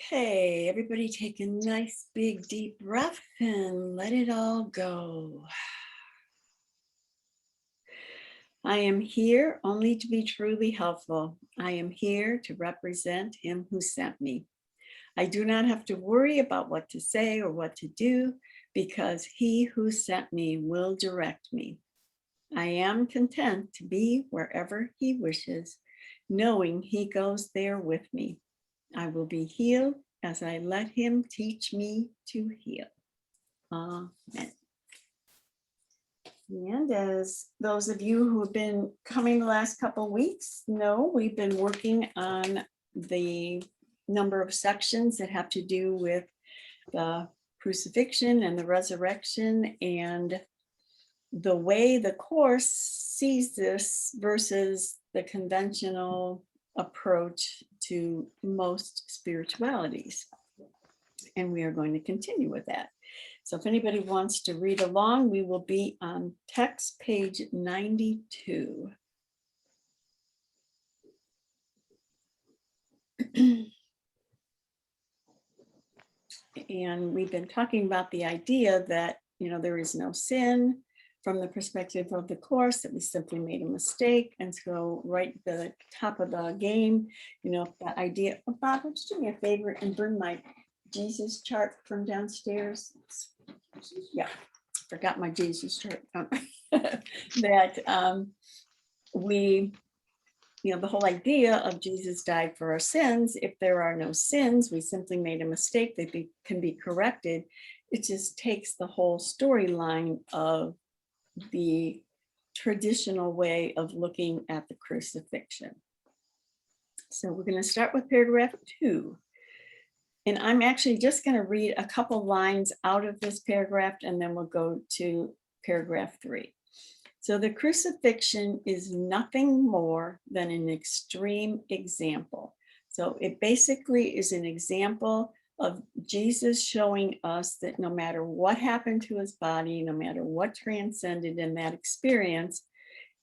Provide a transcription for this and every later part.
Okay, everybody take a nice big deep breath and let it all go. I am here only to be truly helpful. I am here to represent him who sent me. I do not have to worry about what to say or what to do because he who sent me will direct me. I am content to be wherever he wishes, knowing he goes there with me. I will be healed as I let him teach me to heal. Amen. And as those of you who have been coming the last couple of weeks know, we've been working on the number of sections that have to do with the crucifixion and the resurrection and the way the Course sees this versus the conventional approach to most spiritualities. And we are going to continue with that. So if anybody wants to read along, we will be on text page 92. And we've been talking about the idea that, there is no sin from the perspective of the Course, that we simply made a mistake. And so right at the top of the game, that idea, Bob, would you do me a favor and bring my Jesus chart from downstairs? Yeah, forgot my Jesus chart. That we, the whole idea of Jesus died for our sins. If there are no sins, we simply made a mistake that can be corrected. It just takes the whole storyline of the traditional way of looking at the crucifixion. So we're going to start with paragraph 2. And I'm actually just going to read a couple lines out of this paragraph, and then we'll go to paragraph 3. So the crucifixion is nothing more than an extreme example. So it basically is an example of Jesus showing us that no matter what happened to his body, no matter what transcended in that experience,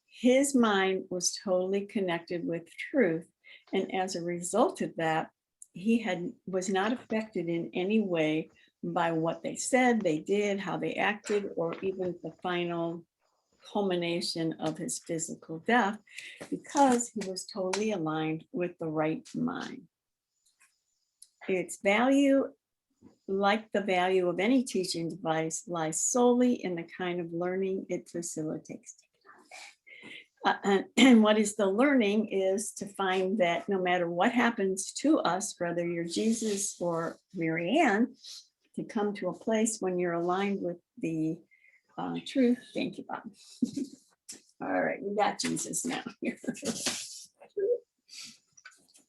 his mind was totally connected with truth. And as a result of that, he was not affected in any way by what they said, they did, how they acted, or even the final culmination of his physical death, because he was totally aligned with the right mind. Its value, like the value of any teaching device, lies solely in the kind of learning it facilitates. And what is the learning is to find that no matter what happens to us, whether you're Jesus or Marianne, to come to a place when you're aligned with the truth. Thank you, Bob. All right, we got Jesus now.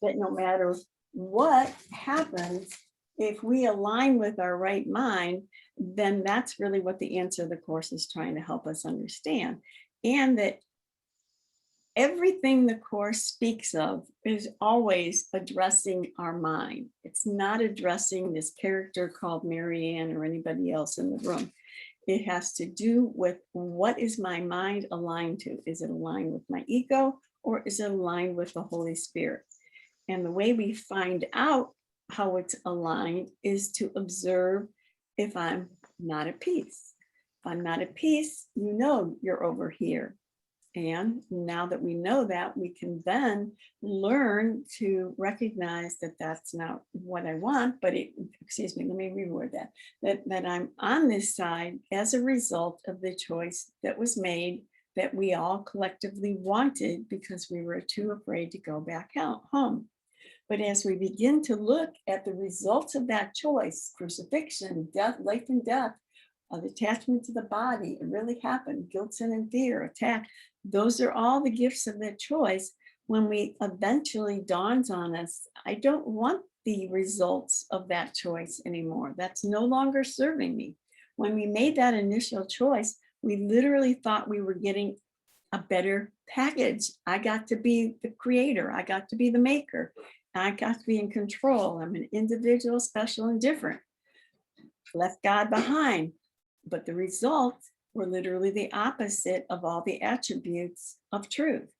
That no matter what happens, if we align with our right mind, then that's really what the answer of the Course is trying to help us understand. And that everything the Course speaks of is always addressing our mind. It's not addressing this character called Marianne or anybody else in the room. It has to do with, what is my mind aligned to? Is it aligned with my ego, or is it aligned with the Holy Spirit? And the way we find out how it's aligned is to observe if I'm not at peace. If I'm not at peace, you're over here. And now that we know that, we can then learn to recognize that that's not what I want, but let me reword that I'm on this side as a result of the choice that was made, that we all collectively wanted because we were too afraid to go back home. But as we begin to look at the results of that choice, crucifixion, death, life and death, of attachment to the body, it really happened, guilt, sin, and fear, attack. Those are all the gifts of that choice. When we eventually dawns on us, I don't want the results of that choice anymore. That's no longer serving me. When we made that initial choice, we literally thought we were getting a better package. I got to be the creator. I got to be the maker. I got to be in control. I'm an individual, special, and different. Left God behind. But the results were literally the opposite of all the attributes of truth.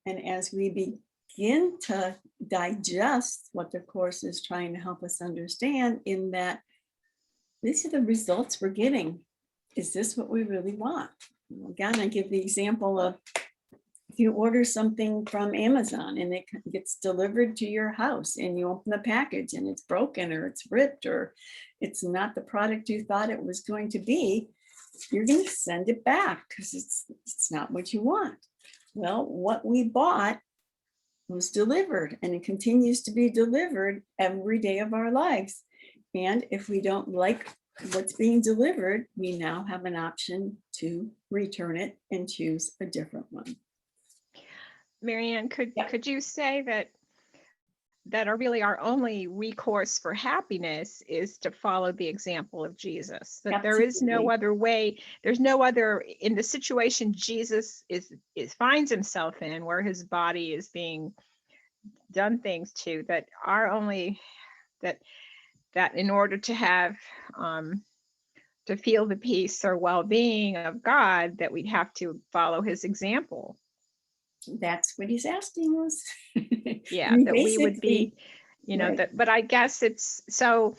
And as we begin to digest what the Course is trying to help us understand, in that these are the results we're getting. Is this what we really want? Again, I give the example of, if you order something from Amazon and it gets delivered to your house, and you open the package and it's broken or it's ripped or it's not the product you thought it was going to be, you're going to send it back because it's not what you want. Well, what we bought was delivered, and it continues to be delivered every day of our lives. And if we don't like what's being delivered, we now have an option to return it and choose a different one. Marianne, Yeah. could you say that are really our only recourse for happiness is to follow the example of Jesus, that there is no Absolutely. other way, there's no other, in the situation Jesus is finds himself in, where his body is being done things to, that our only, that in order to have to feel the peace or well-being of God, that we'd have to follow his example. That's what he's asking us. Yeah, that we would be, you know, right. that, but I guess it's, so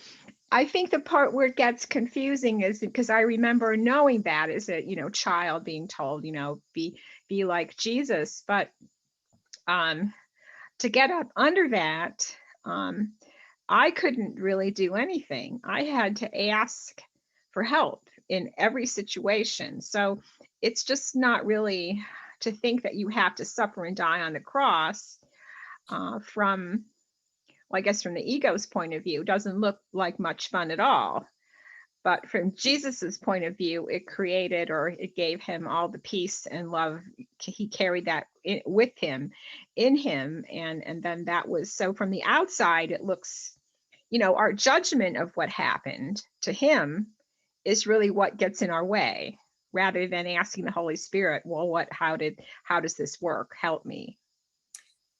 I think the part where it gets confusing is because I remember knowing that as a, you know, child being told, you know, be like Jesus, but to get up under that, I couldn't really do anything. I had to ask for help in every situation. So it's just not really to think that you have to suffer and die on the cross from, well, I guess from the ego's point of view, doesn't look like much fun at all. But from Jesus's point of view, it created, or it gave him all the peace and love. He carried that with him, in him. And then that was, so from the outside, it looks, you know, our judgment of what happened to him is really what gets in our way, rather than asking the Holy Spirit, well, how does this work? Help me.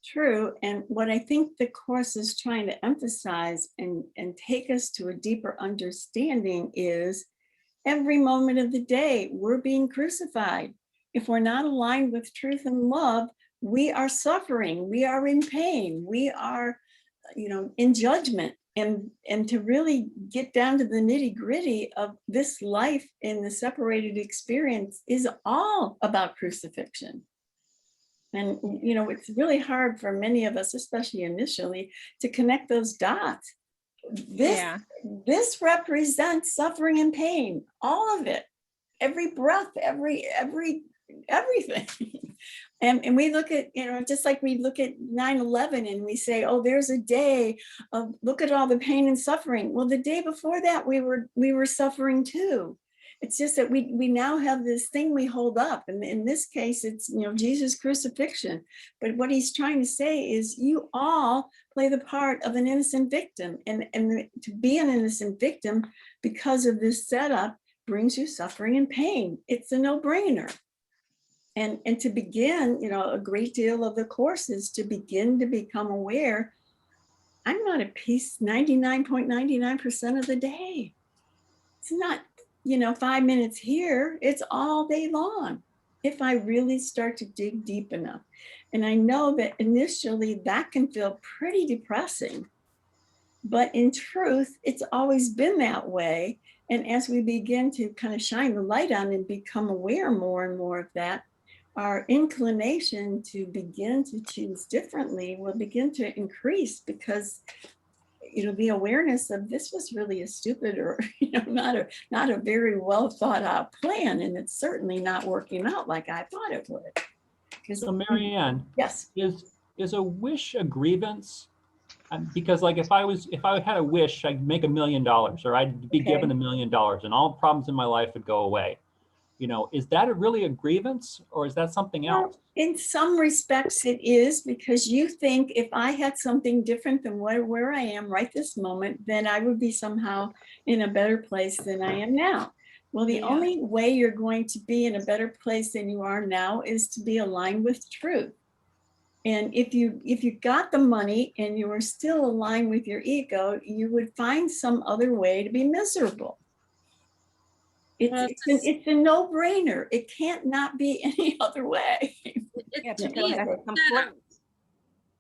True. And what I think the Course is trying to emphasize and take us to a deeper understanding is, every moment of the day, we're being crucified. If we're not aligned with truth and love, we are suffering, we are in pain, we are, you know, in judgment. And to really get down to the nitty-gritty of this life in the separated experience is all about crucifixion. And, you know, it's really hard for many of us, especially initially, to connect those dots. This represents suffering and pain, all of it, every breath, everything. And we look at, you know, just like we look at 9/11 and we say, oh, there's a day of, look at all the pain and suffering. Well, the day before that, we were suffering too. It's just that we now have this thing we hold up. And in this case, it's, you know, Jesus' crucifixion. But what he's trying to say is, you all play the part of an innocent victim. And to be an innocent victim because of this setup brings you suffering and pain. It's a no-brainer. And to begin, you know, a great deal of the Course is to begin to become aware, I'm not at peace 99.99% of the day. It's not, you know, 5 minutes here, it's all day long, if I really start to dig deep enough. And I know that initially that can feel pretty depressing, but in truth, it's always been that way. And as we begin to kind of shine the light on and become aware more and more of that, our inclination to begin to choose differently will begin to increase, because, you know, the awareness of this was really a stupid, or, you know, not a very well thought out plan, and it's certainly not working out like I thought it would. So Marianne, yes, is a wish a grievance? Because like if I had a wish, I'd make $1 million, or I'd be given $1 million, and all problems in my life would go away. You know, is that really a grievance, or is that something else? In some respects it is, because you think, if I had something different than where I am right this moment, then I would be somehow in a better place than I am now. Well, the only way you're going to be in a better place than you are now is to be aligned with truth. And if you got the money and you were still aligned with your ego, you would find some other way to be miserable. It's a no-brainer. It can't not be any other way. To me, it's a complaint.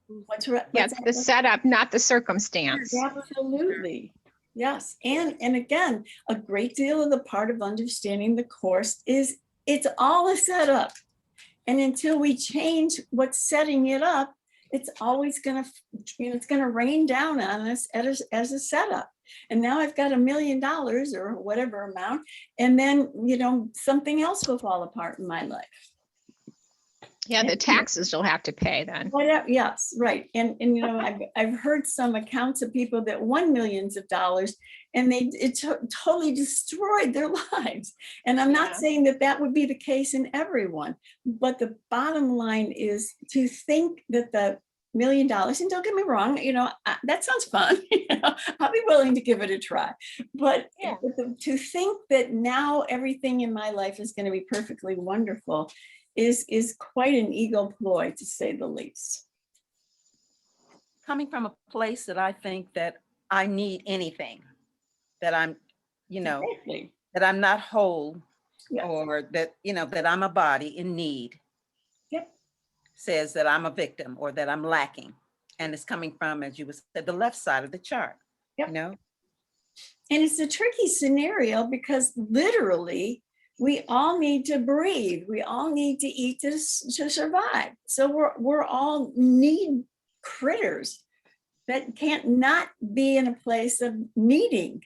Yeah, it's the setup, not the circumstance. Absolutely. Yes. And again, a great deal of the part of understanding the Course is it's all a setup. And until we change what's setting it up, it's always going to, it's going to rain down on us as a setup. And now I've got $1 million or whatever amount, and then, something else will fall apart in my life. Yeah, the taxes you'll have to pay then. Whatever, yes, right. And I've heard some accounts of people that won millions of dollars and it totally destroyed their lives. And I'm not saying that would be the case in everyone, but the bottom line is to think that the $1 million, and don't get me wrong, that sounds fun. I'll be willing to give it a try. But to think that now everything in my life is going to be perfectly wonderful is quite an ego ploy, to say the least. Coming from a place that I think that I need anything, that I'm, Exactly. that I'm not whole, Yes. or that, that I'm a body in need, Yep. says that I'm a victim or that I'm lacking. And it's coming from, as you said, the left side of the chart, Yep. And it's a tricky scenario because literally we all need to breathe. We all need to eat to survive. So we're all need critters that can't not be in a place of needing,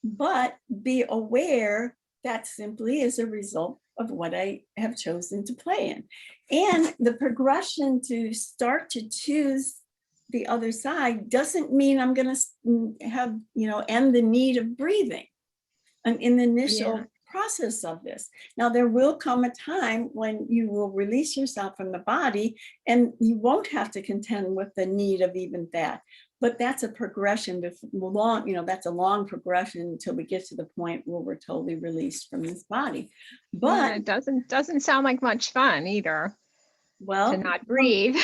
but be aware that simply is a result of what I have chosen to play in. And the progression to start to choose the other side doesn't mean I'm going to have, end the need of breathing in the initial process of this. Now, there will come a time when you will release yourself from the body and you won't have to contend with the need of even that. But that's a progression, that's a long progression until we get to the point where we're totally released from this body. But it doesn't sound like much fun either. Well, to not breathe.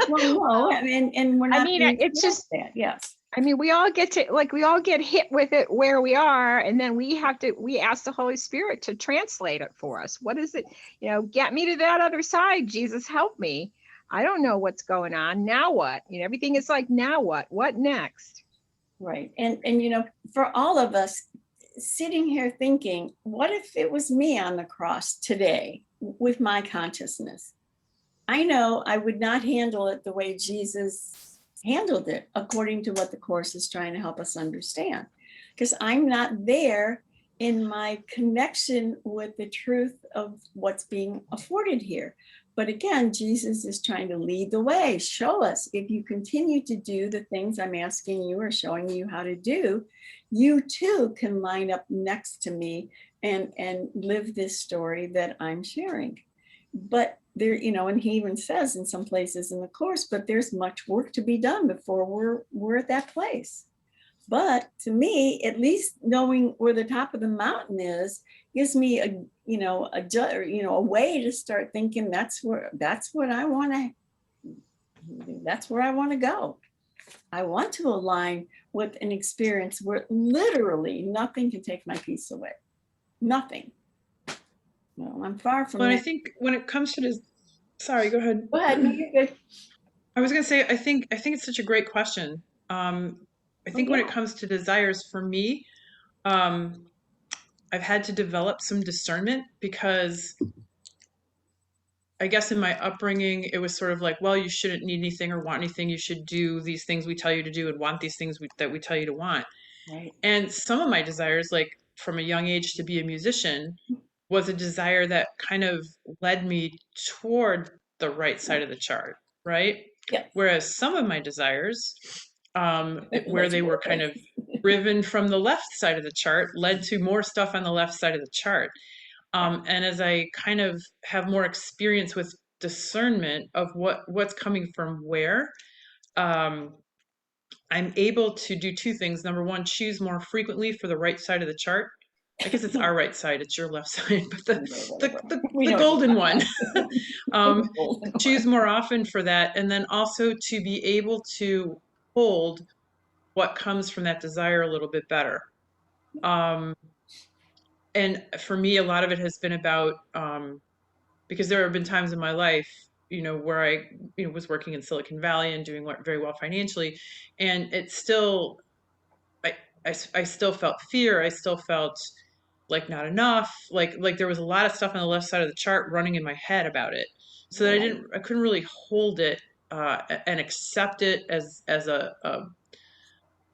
Well, no, and we're not. It's just that. Yes. I mean, we all get hit with it where we are, and then we ask the Holy Spirit to translate it for us. What is it? Get me to that other side. Jesus, help me. I don't know what's going on. Now what? Everything is like, now what? What next? Right. And for all of us sitting here thinking, what if it was me on the cross today with my consciousness? I know I would not handle it the way Jesus handled it, according to what the Course is trying to help us understand, because I'm not there in my connection with the truth of what's being afforded here. But again, Jesus is trying to lead the way, show us if you continue to do the things I'm asking you or showing you how to do, you too can line up next to me and live this story that I'm sharing. But there, and he even says in some places in the Course, but there's much work to be done before we're at that place. But to me, at least knowing where the top of the mountain is gives me a way to start thinking that's where I want to go. I want to align with an experience where literally nothing can take my peace away. Nothing. No, I'm far from Well, that. I think when it comes to this, sorry, go ahead. Go ahead. No, you're good. I was going to say, I think it's such a great question. I think when it comes to desires for me, I've had to develop some discernment because I guess in my upbringing, it was sort of like, well, you shouldn't need anything or want anything. You should do these things we tell you to do and want these things that we tell you to want. Right. And some of my desires, like from a young age to be a musician, was a desire that kind of led me toward the right side of the chart, right? Yeah. Whereas some of my desires, where they were kind of driven from the left side of the chart, led to more stuff on the left side of the chart. And as I kind of have more experience with discernment of what's coming from where, I'm able to do two things. Number one, choose more frequently for the right side of the chart. I guess it's our right side, it's your left side, but the golden one. Choose more often for that, and then also to be able to hold what comes from that desire a little bit better. And for me, a lot of it has been about, because there have been times in my life, where I, was working in Silicon Valley and doing very well financially. And it's still, I still felt fear. I still felt like not enough. Like there was a lot of stuff on the left side of the chart running in my head about it. So that Right. I couldn't really hold it and accept it as a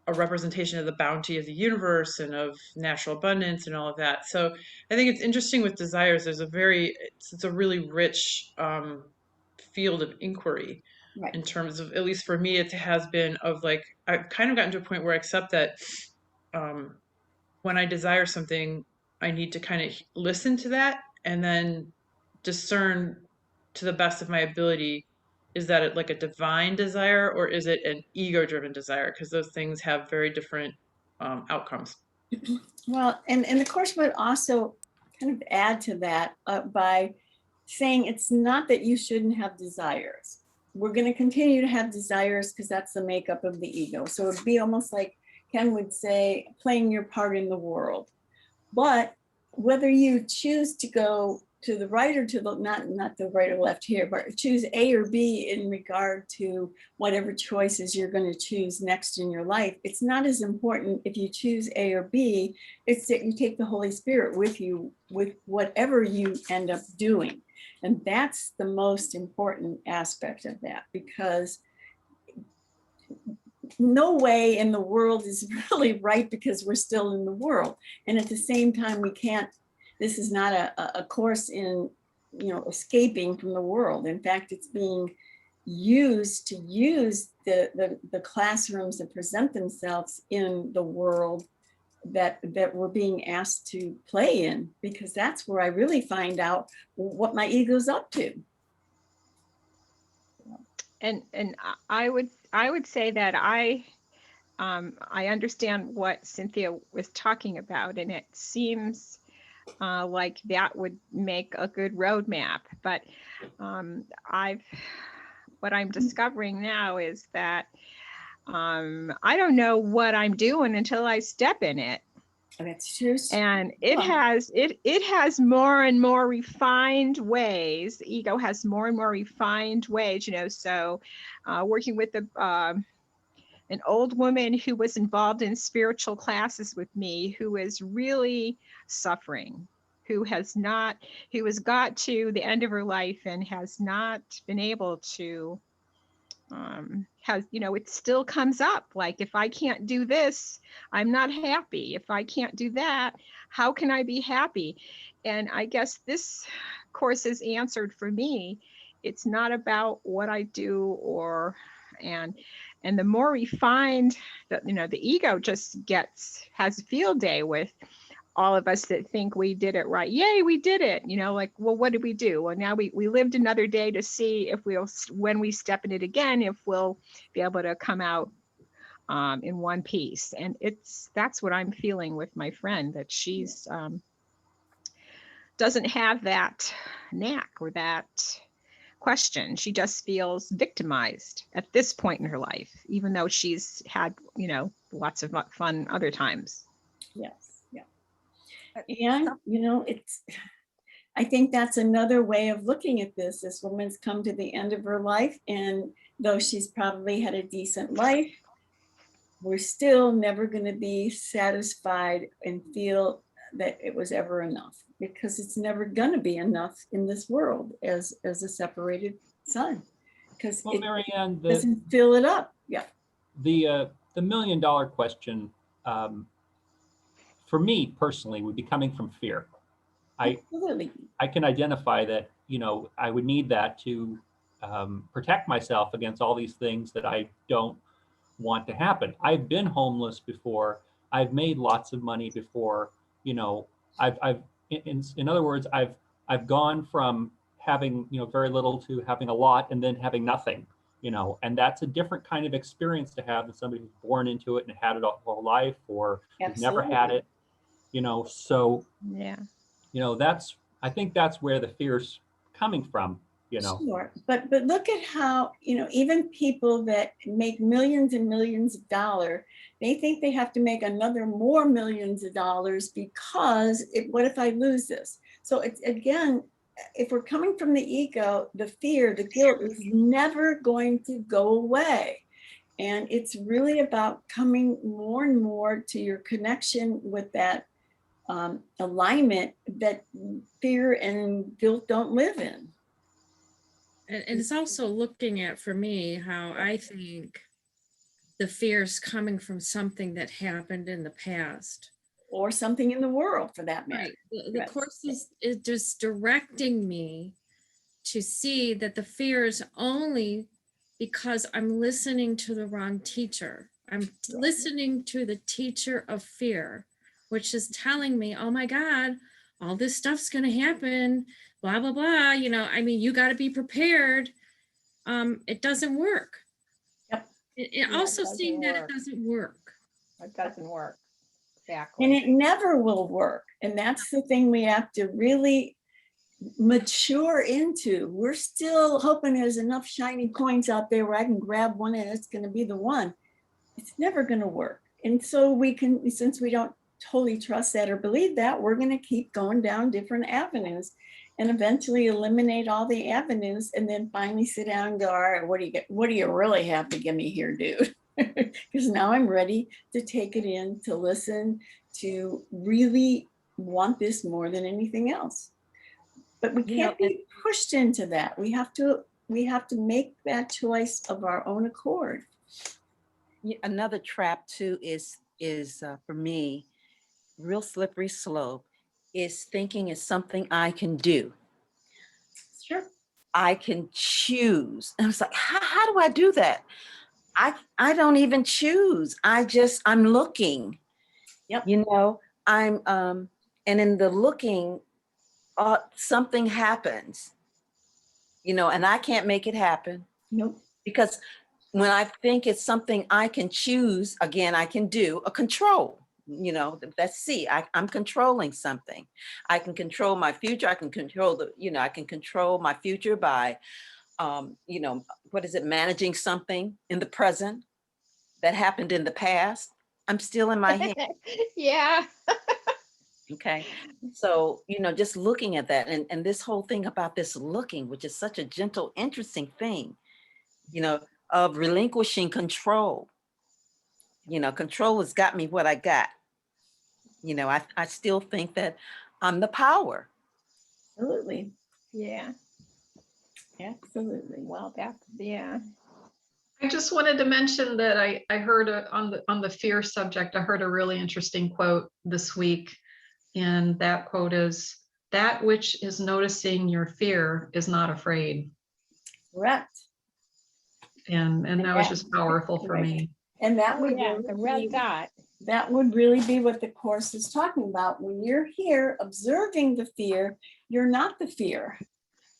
representation of the bounty of the universe and of natural abundance and all of that. So I think it's interesting with desires. There's it's a really rich field of inquiry Right. in terms of, at least for me, it has been of like, I've kind of gotten to a point where I accept that when I desire something, I need to kind of listen to that and then discern to the best of my ability, is that like a divine desire or is it an ego driven desire? Because those things have very different outcomes. Well, and the course would also kind of add to that by saying it's not that you shouldn't have desires. We're going to continue to have desires because that's the makeup of the ego. So it'd be almost like Ken would say, playing your part in the world. But whether you choose to go to the right or to the, not the right or left here, but choose A or B in regard to whatever choices you're going to choose next in your life, it's not as important if you choose A or B. It's that you take the Holy Spirit with you with whatever you end up doing. And that's the most important aspect of that, because no way in the world is really right because we're still in the world. And at the same time, we can't, this is not a course in, escaping from the world. In fact, it's being used to use the classrooms that present themselves in the world that we're being asked to play in, because that's where I really find out what my ego's up to. And I would say that I understand what Cynthia was talking about, and it seems like that would make a good roadmap. But what I'm discovering now is that I don't know what I'm doing until I step in it. That's true. And it has more and more refined ways. The ego has more and more refined ways, so working with an old woman who was involved in spiritual classes with me, who is really suffering, who has got to the end of her life and has not been able to, it still comes up. Like, if I can't do this, I'm not happy. If I can't do that, how can I be happy? And I guess this course is answered for me. It's not about what I do and the more refined that, the ego just has a field day with all of us that think we did it right. Yay, we did it. Like, well, what did we do? Well, now we lived another day to see if when we step in it again, if we'll be able to come out in one piece. And that's what I'm feeling with my friend, that she's doesn't have that knack or that question. She just feels victimized at this point in her life, even though she's had, lots of fun other times. Yes. Yeah. And, I think that's another way of looking at this. This woman's come to the end of her life, and though she's probably had a decent life, we're still never going to be satisfied and feel that it was ever enough, because it's never going to be enough in this world as a separated son, because it Marianne, doesn't fill it up. Yeah. The $1 million question, for me personally, would be coming from fear. Absolutely. I can identify that, I would need that to protect myself against all these things that I don't want to happen. I've been homeless before. I've made lots of money before. In other words, I've gone from having, very little to having a lot and then having nothing, and that's a different kind of experience to have than somebody who's born into it and had it all whole life, or has never had it, so yeah. I think that's where the fear's coming from, Sure, but look at how, even people that make millions and millions of dollars, they think they have to make more millions of dollars because what if I lose this? So it's, again, if we're coming from the ego, the fear, the guilt is never going to go away. And it's really about coming more and more to your connection with that alignment that fear and guilt don't live in. And it's also looking at, for me, how I think the fear is coming from something that happened in the past. Or something in the world, for that matter. Right. The Right. course is just directing me to see that the fear is only because I'm listening to the wrong teacher. I'm listening to the teacher of fear, which is telling me, oh my God, all this stuff's going to happen, blah, blah, blah. You know, I mean, you got to be prepared. It doesn't work. Yep. It Yeah, also it doesn't seeing that it work. doesn't work. It doesn't work. And Exactly. it never will work. And that's the thing we have to really mature into. We're still hoping there's enough shiny coins out there where I can grab one and it's going to be the one. It's never going to work. And so we can, since we don't totally trust that or believe that, we're going to keep going down different avenues and eventually eliminate all the avenues and then finally sit down and go, all right, what do you really have to give me here, dude? Because now I'm ready to take it in, to listen, to really want this more than anything else. But we can't be pushed into that. We have to make that choice of our own accord. Another trap too is for me, real slippery slope, is thinking it's something I can do. Sure. I can choose. And I was like, how do I do that? I don't even choose. I'm looking. Yep. You know, and in the looking, something happens, you know, and I can't make it happen. Nope. Because when I think it's something I can choose, again, I can do a control, you know, that's C. I'm controlling something. I can control my future. I can control I can control my future by, you know, what is it? Managing something in the present that happened in the past. I'm still in my head. Yeah. Okay. So, you know, just looking at that and this whole thing about this looking, which is such a gentle, interesting thing, you know, of relinquishing control. You know, control has got me what I got. You know, I still think that I'm the power. Absolutely. Yeah. Absolutely. Well, yeah. I just wanted to mention that I heard on the fear subject, I heard a really interesting quote this week. And that quote is, "That which is noticing your fear is not afraid." Correct. And that was just powerful for Right. me. And that Oh, would yeah, really the red be, dot. that would really be what the Course is talking about. When you're here observing the fear, you're not the fear.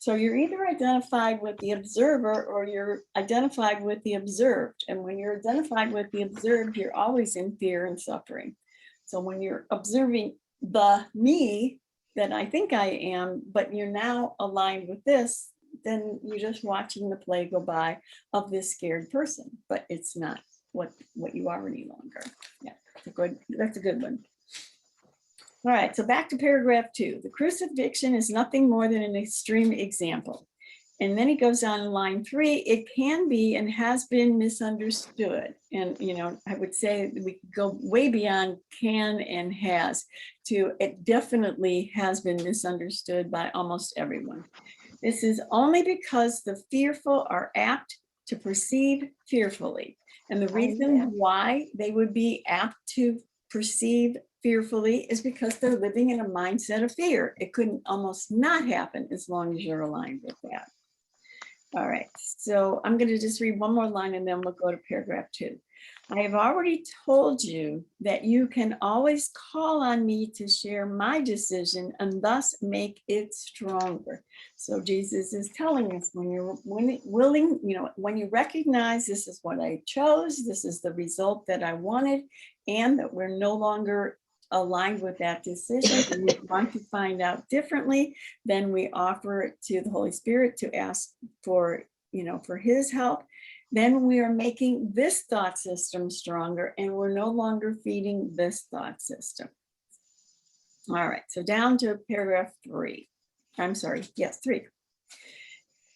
So you're either identified with the observer or you're identified with the observed. And when you're identified with the observed, you're always in fear and suffering. So when you're observing the me that I think I am, but you're now aligned with this, then you're just watching the play go by of this scared person, but it's not what you are any longer. Yeah, that's a good one. All right, so back to paragraph 2. The crucifixion is nothing more than an extreme example. And then he goes on in line 3, it can be and has been misunderstood. And, you know, I would say we could go way beyond can and has to it definitely has been misunderstood by almost everyone. This is only because the fearful are apt to perceive fearfully. And the reason why they would be apt to perceive fearfully is because they're living in a mindset of fear. It couldn't almost not happen as long as you're aligned with that. All right, so I'm going to just read one more line and then we'll go to paragraph 2. I have already told you that you can always call on me to share my decision and thus make it stronger. So Jesus is telling us when you're willing, you know, when you recognize this is what I chose, this is the result that I wanted, and that we're no longer aligned with that decision, and we want to find out differently, then we offer it to the Holy Spirit to ask for, you know, for his help. Then we are making this thought system stronger and we're no longer feeding this thought system. All right, so down to paragraph 3. I'm sorry, yes, 3.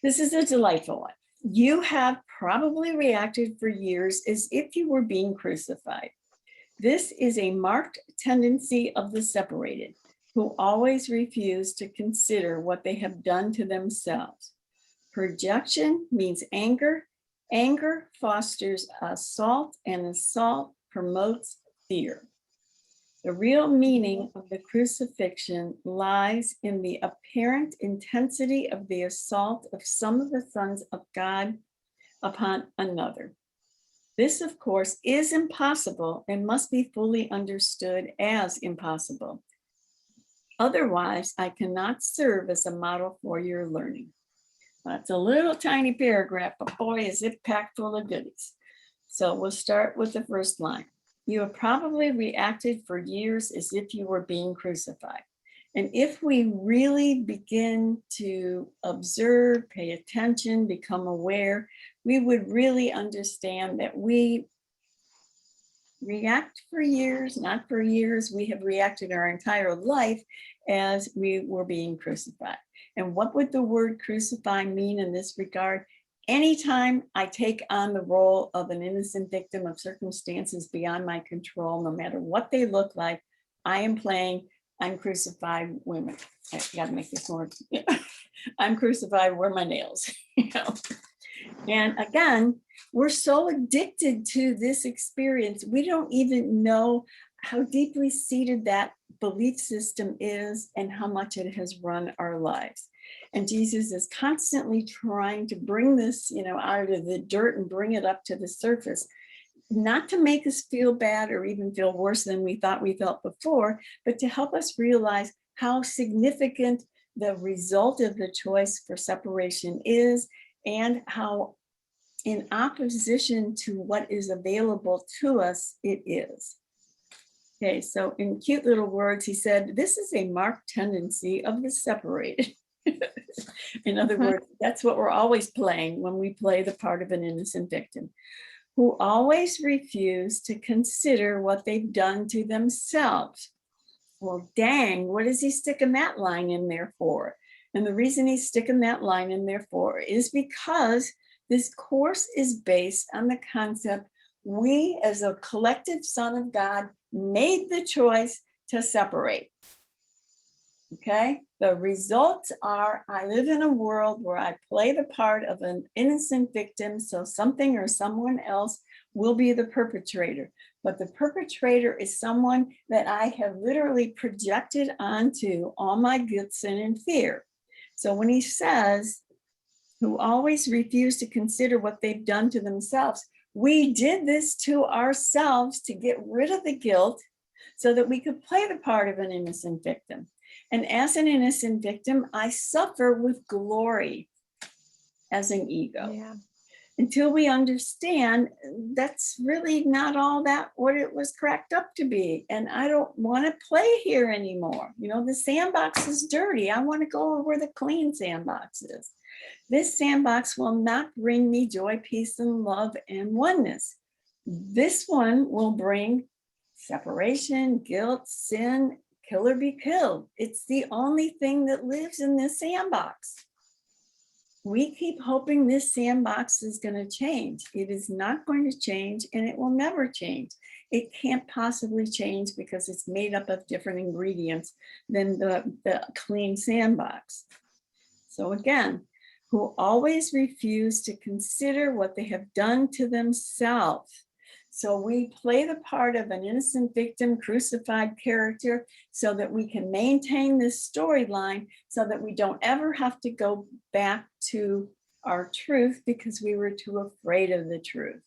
This is a delightful one. You have probably reacted for years as if you were being crucified. This is a marked tendency of the separated, who always refuse to consider what they have done to themselves. Projection means anger. Anger fosters assault, and assault promotes fear. The real meaning of the crucifixion lies in the apparent intensity of the assault of some of the sons of God upon another. This, of course, is impossible and must be fully understood as impossible. Otherwise, I cannot serve as a model for your learning. That's a little tiny paragraph, but boy, is it packed full of goodies. So we'll start with the first line. You have probably reacted for years as if you were being crucified. And if we really begin to observe, pay attention, become aware, we would really understand that we react for years, not for years. We have reacted our entire life as we were being crucified. And what would the word crucify mean in this regard? Anytime I take on the role of an innocent victim of circumstances beyond my control, no matter what they look like, I am playing I'm crucified women. I gotta make this more. I'm crucified, where are my nails? You know? And again, we're so addicted to this experience, we don't even know how deeply seated that belief system is and how much it has run our lives. And Jesus is constantly trying to bring this, out of the dirt and bring it up to the surface, not to make us feel bad or even feel worse than we thought we felt before, but to help us realize how significant the result of the choice for separation is, and how in opposition to what is available to us it is. Okay, so in cute little words, he said, this is a marked tendency of the separated. In other words, that's what we're always playing when we play the part of an innocent victim, who always refuse to consider what they've done to themselves. Well, dang, what is he sticking that line in there for? And the reason he's sticking that line in there for is because this course is based on the concept we as a collective son of God made the choice to separate. Okay, the results are I live in a world where I play the part of an innocent victim, so something or someone else will be the perpetrator. But the perpetrator is someone that I have literally projected onto all my guilt, sin, and fear. So when he says, who always refuse to consider what they've done to themselves, we did this to ourselves to get rid of the guilt so that we could play the part of an innocent victim. And as an innocent victim, I suffer with glory as an ego. Yeah. Until we understand that's really not all that what it was cracked up to be. And I don't want to play here anymore. The sandbox is dirty. I want to go where the clean sandbox is. This sandbox will not bring me joy, peace, and love and oneness. This one will bring separation, guilt, sin, kill or be killed. It's the only thing that lives in this sandbox. We keep hoping this sandbox is going to change. It is not going to change, and it will never change. It can't possibly change because it's made up of different ingredients than the clean sandbox. So again, who always refuse to consider what they have done to themselves. So we play the part of an innocent victim, crucified character, so that we can maintain this storyline so that we don't ever have to go back to our truth because we were too afraid of the truth.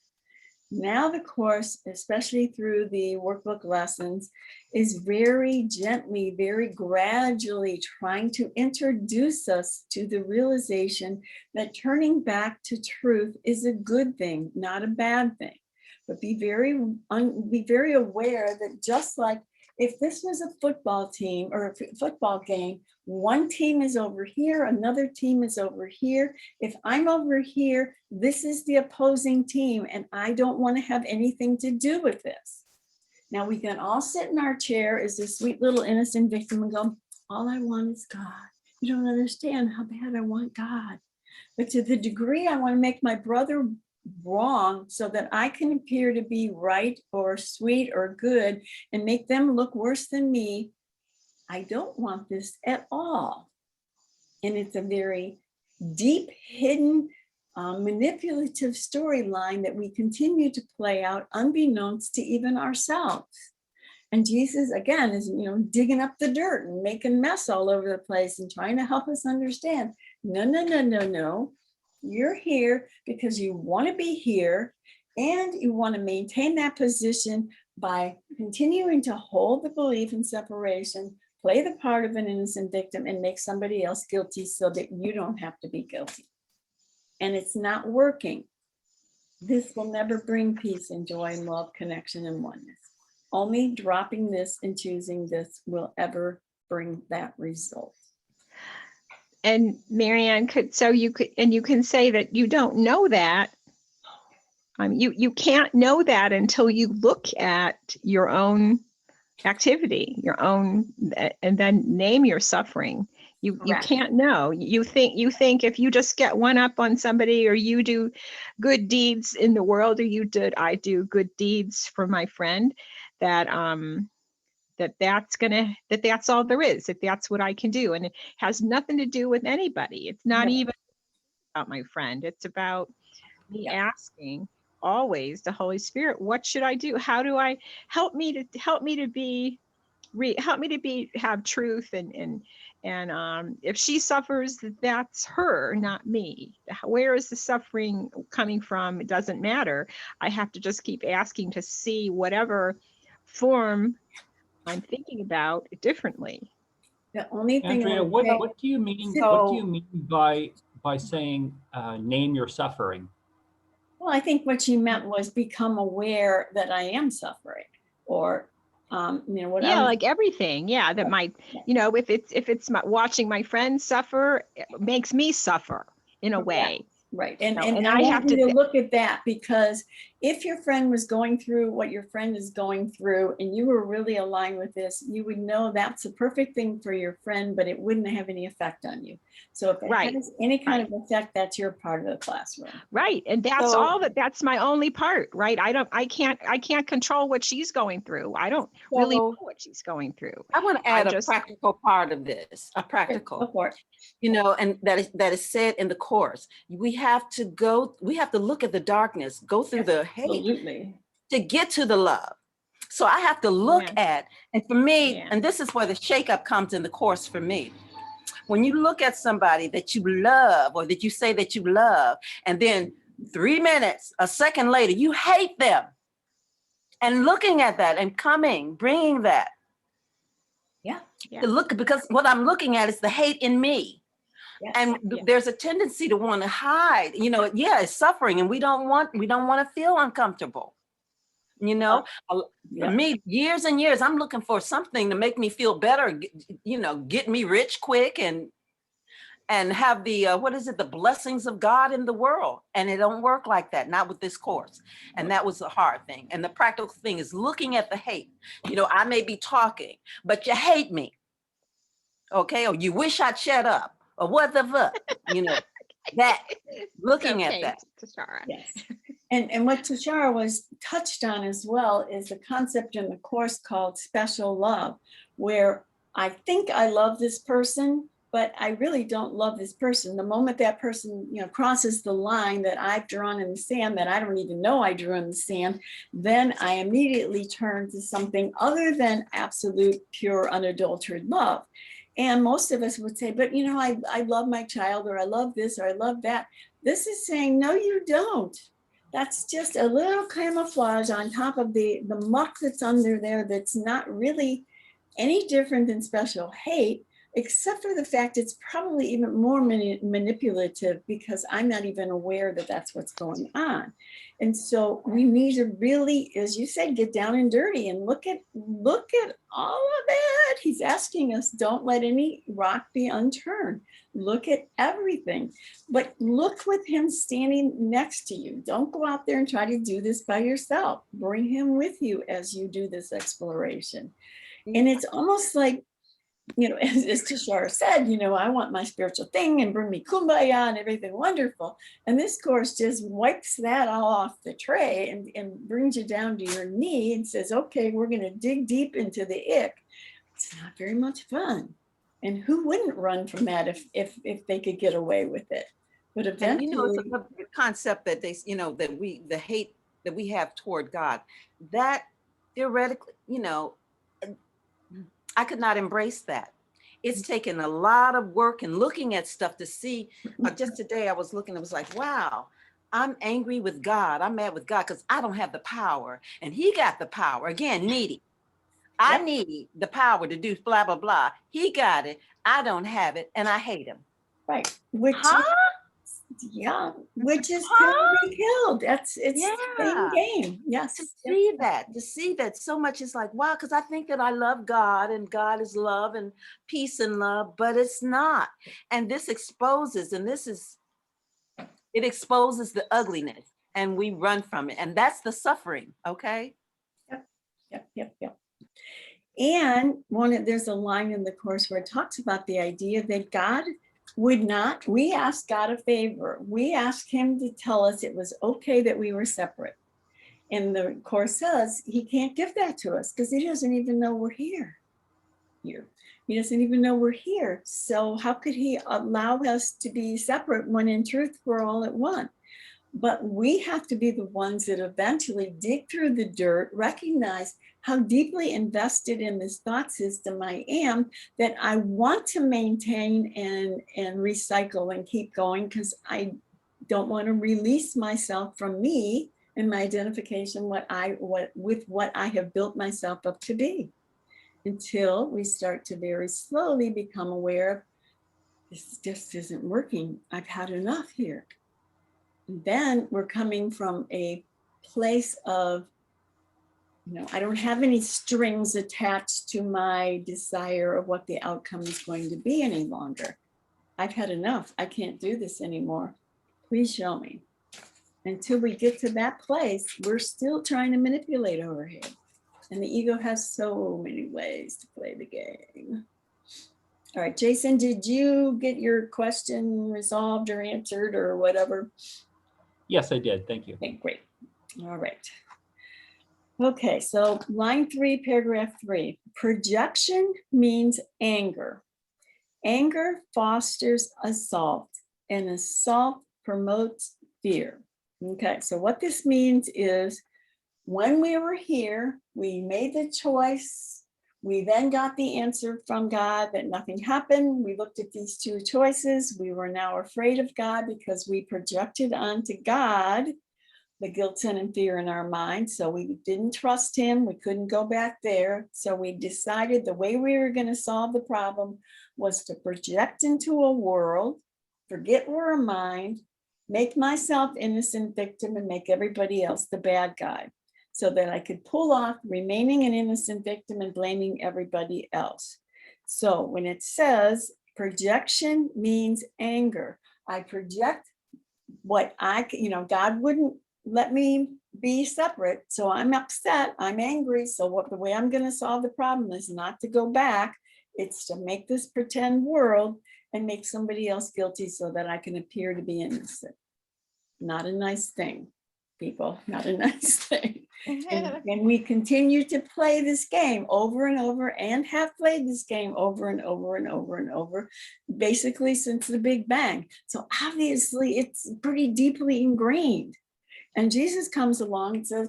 Now the course, especially through the workbook lessons, is very gently, very gradually trying to introduce us to the realization that turning back to truth is a good thing, not a bad thing. But be very aware that just like if this was a football team or a football game, one team is over here, another team is over here. If I'm over here, this is the opposing team, and I don't want to have anything to do with this. Now we can all sit in our chair as a sweet little innocent victim and go, all I want is God. You don't understand how bad I want God. But to the degree I want to make my brother wrong so that I can appear to be right or sweet or good and make them look worse than me, I don't want this at all. And it's a very deep, hidden, manipulative storyline that we continue to play out unbeknownst to even ourselves. And Jesus, again, is, digging up the dirt and making mess all over the place and trying to help us understand, no, no, no, no, no. You're here because you want to be here and you want to maintain that position by continuing to hold the belief in separation, play the part of an innocent victim, and make somebody else guilty so that you don't have to be guilty. And it's not working. This will never bring peace and joy and love, connection, and oneness. Only dropping this and choosing this will ever bring that result. And Marianne, you can say that you don't know that. You can't know that until you look at your own activity, your own, and then name your suffering. You can't know. You think if you just get one up on somebody, or you do good deeds in the world, or I do good deeds for my friend, that's all there is, that that's what I can do. And it has nothing to do with anybody. It's not even about my friend. It's about me asking always the Holy Spirit, what should I do? How do I help me to have truth, and if she suffers, that's her, not me. Where is the suffering coming from? It doesn't matter. I have to just keep asking to see whatever form I'm thinking about differently. The only thing, Andrea, what do you mean? What do you mean by saying name your suffering? Well, I think what she meant was become aware that I am suffering, or like everything. Yeah, that might, if it's watching my friends suffer, it makes me suffer in a way. Right. And I have to look at that, because if your friend was going through what your friend is going through and you were really aligned with this, you would know that's a perfect thing for your friend, but it wouldn't have any effect on you. So if it has any kind of effect, that's your part of the classroom. Right. And that's my only part, right? I can't control what she's going through. I don't really know what she's going through. I want to add a practical part of this, and that is said in the course. We have to look at the darkness, go through the hate to get to the love. So I have to look at, and for me, and this is where the shakeup comes in the course for me. When you look at somebody that you love, or that you say that you love, and then 3 minutes, a second later, you hate them, and looking at that and bringing that. To look, because what I'm looking at is the hate in me. And there's a tendency to want to hide, it's suffering, and we don't want to feel uncomfortable. For me, years and years, I'm looking for something to make me feel better, get me rich quick, and have the the blessings of God in the world. And it don't work like that, not with this course. And that was the hard thing. And the practical thing is looking at the hate. I may be talking, but you hate me. Okay, or you wish I'd shut up, or what the fuck, that, looking at that. Tashara. Yes. And what Tashara was touched on as well is the concept in the course called special love, where I think I love this person, but I really don't love this person. The moment that person, crosses the line that I've drawn in the sand, that I don't even know I drew in the sand, then I immediately turn to something other than absolute, pure, unadulterated love. And most of us would say, but I love my child, or I love this, or I love that. This is saying, no, you don't. That's just a little camouflage on top of the muck that's under there, that's not really any different than special hate, except for the fact it's probably even more manipulative, because I'm not even aware that that's what's going on. And so we need to really, as you said, get down and dirty and look at all of it. He's asking us, don't let any rock be unturned. Look at everything, but look with him standing next to you. Don't go out there and try to do this by yourself. Bring him with you as you do this exploration. And it's almost like as Tashara said, I want my spiritual thing and bring me kumbaya and everything wonderful. And this course just wipes that all off the tray and brings you down to your knee and says, okay, we're going to dig deep into the ick. It's not very much fun. And who wouldn't run from that if they could get away with it? But eventually, and it's a concept that the hate that we have toward God, that theoretically, I could not embrace that. It's taken a lot of work and looking at stuff to see. Just today I was looking, it was like, wow, I'm angry with God. I'm mad with God because I don't have the power. And he got the power. Again, needy. I need the power to do blah, blah, blah. He got it. I don't have it. And I hate him. Right. Which is to be killed. It's the same game. Yes. To see that so much is like, wow, because I think that I love God and God is love and peace and love, but it's not. And this exposes, it exposes the ugliness and we run from it. And that's the suffering. Okay. Yep. And there's a line in the course where it talks about the idea that God would not, we asked God a favor. We asked him to tell us it was okay that we were separate. And the course says he can't give that to us because he doesn't even know we're here. He doesn't even know we're here. So how could he allow us to be separate when in truth we're all at one? But we have to be the ones that eventually dig through the dirt, recognize how deeply invested in this thought system I am, that I want to maintain and recycle and keep going because I don't want to release myself from me and my identification with what I have built myself up to be, until we start to very slowly become aware of this just isn't working. I've had enough here. And then we're coming from a place of, I don't have any strings attached to my desire of what the outcome is going to be any longer. I've had enough. I can't do this anymore. Please show me. Until we get to that place, we're still trying to manipulate over here. And the ego has so many ways to play the game. All right, Jason, did you get your question resolved or answered or whatever? Yes, I did. Thank you. Okay, great. All right. Okay, so line 3, paragraph 3. Projection means anger. Anger fosters assault, and assault promotes fear. Okay, so what this means is when we were here, we made the choice. We then got the answer from God that nothing happened. We looked at these two choices. We were now afraid of God because we projected onto God the guilt, sin, and fear in our mind. So we didn't trust him. We couldn't go back there. So we decided the way we were going to solve the problem was to project into a world, forget we're a mind, make myself innocent victim, and make everybody else the bad guy, so that I could pull off remaining an innocent victim and blaming everybody else. So when it says projection means anger, I project what God wouldn't let me be separate. So I'm upset, I'm angry. So the way I'm going to solve the problem is not to go back. It's to make this pretend world and make somebody else guilty so that I can appear to be innocent. Not a nice thing, people, not a nice thing. And we continue to play this game over and over, and have played this game over and over and over and over, basically since the Big Bang. So obviously it's pretty deeply ingrained. And Jesus comes along and says,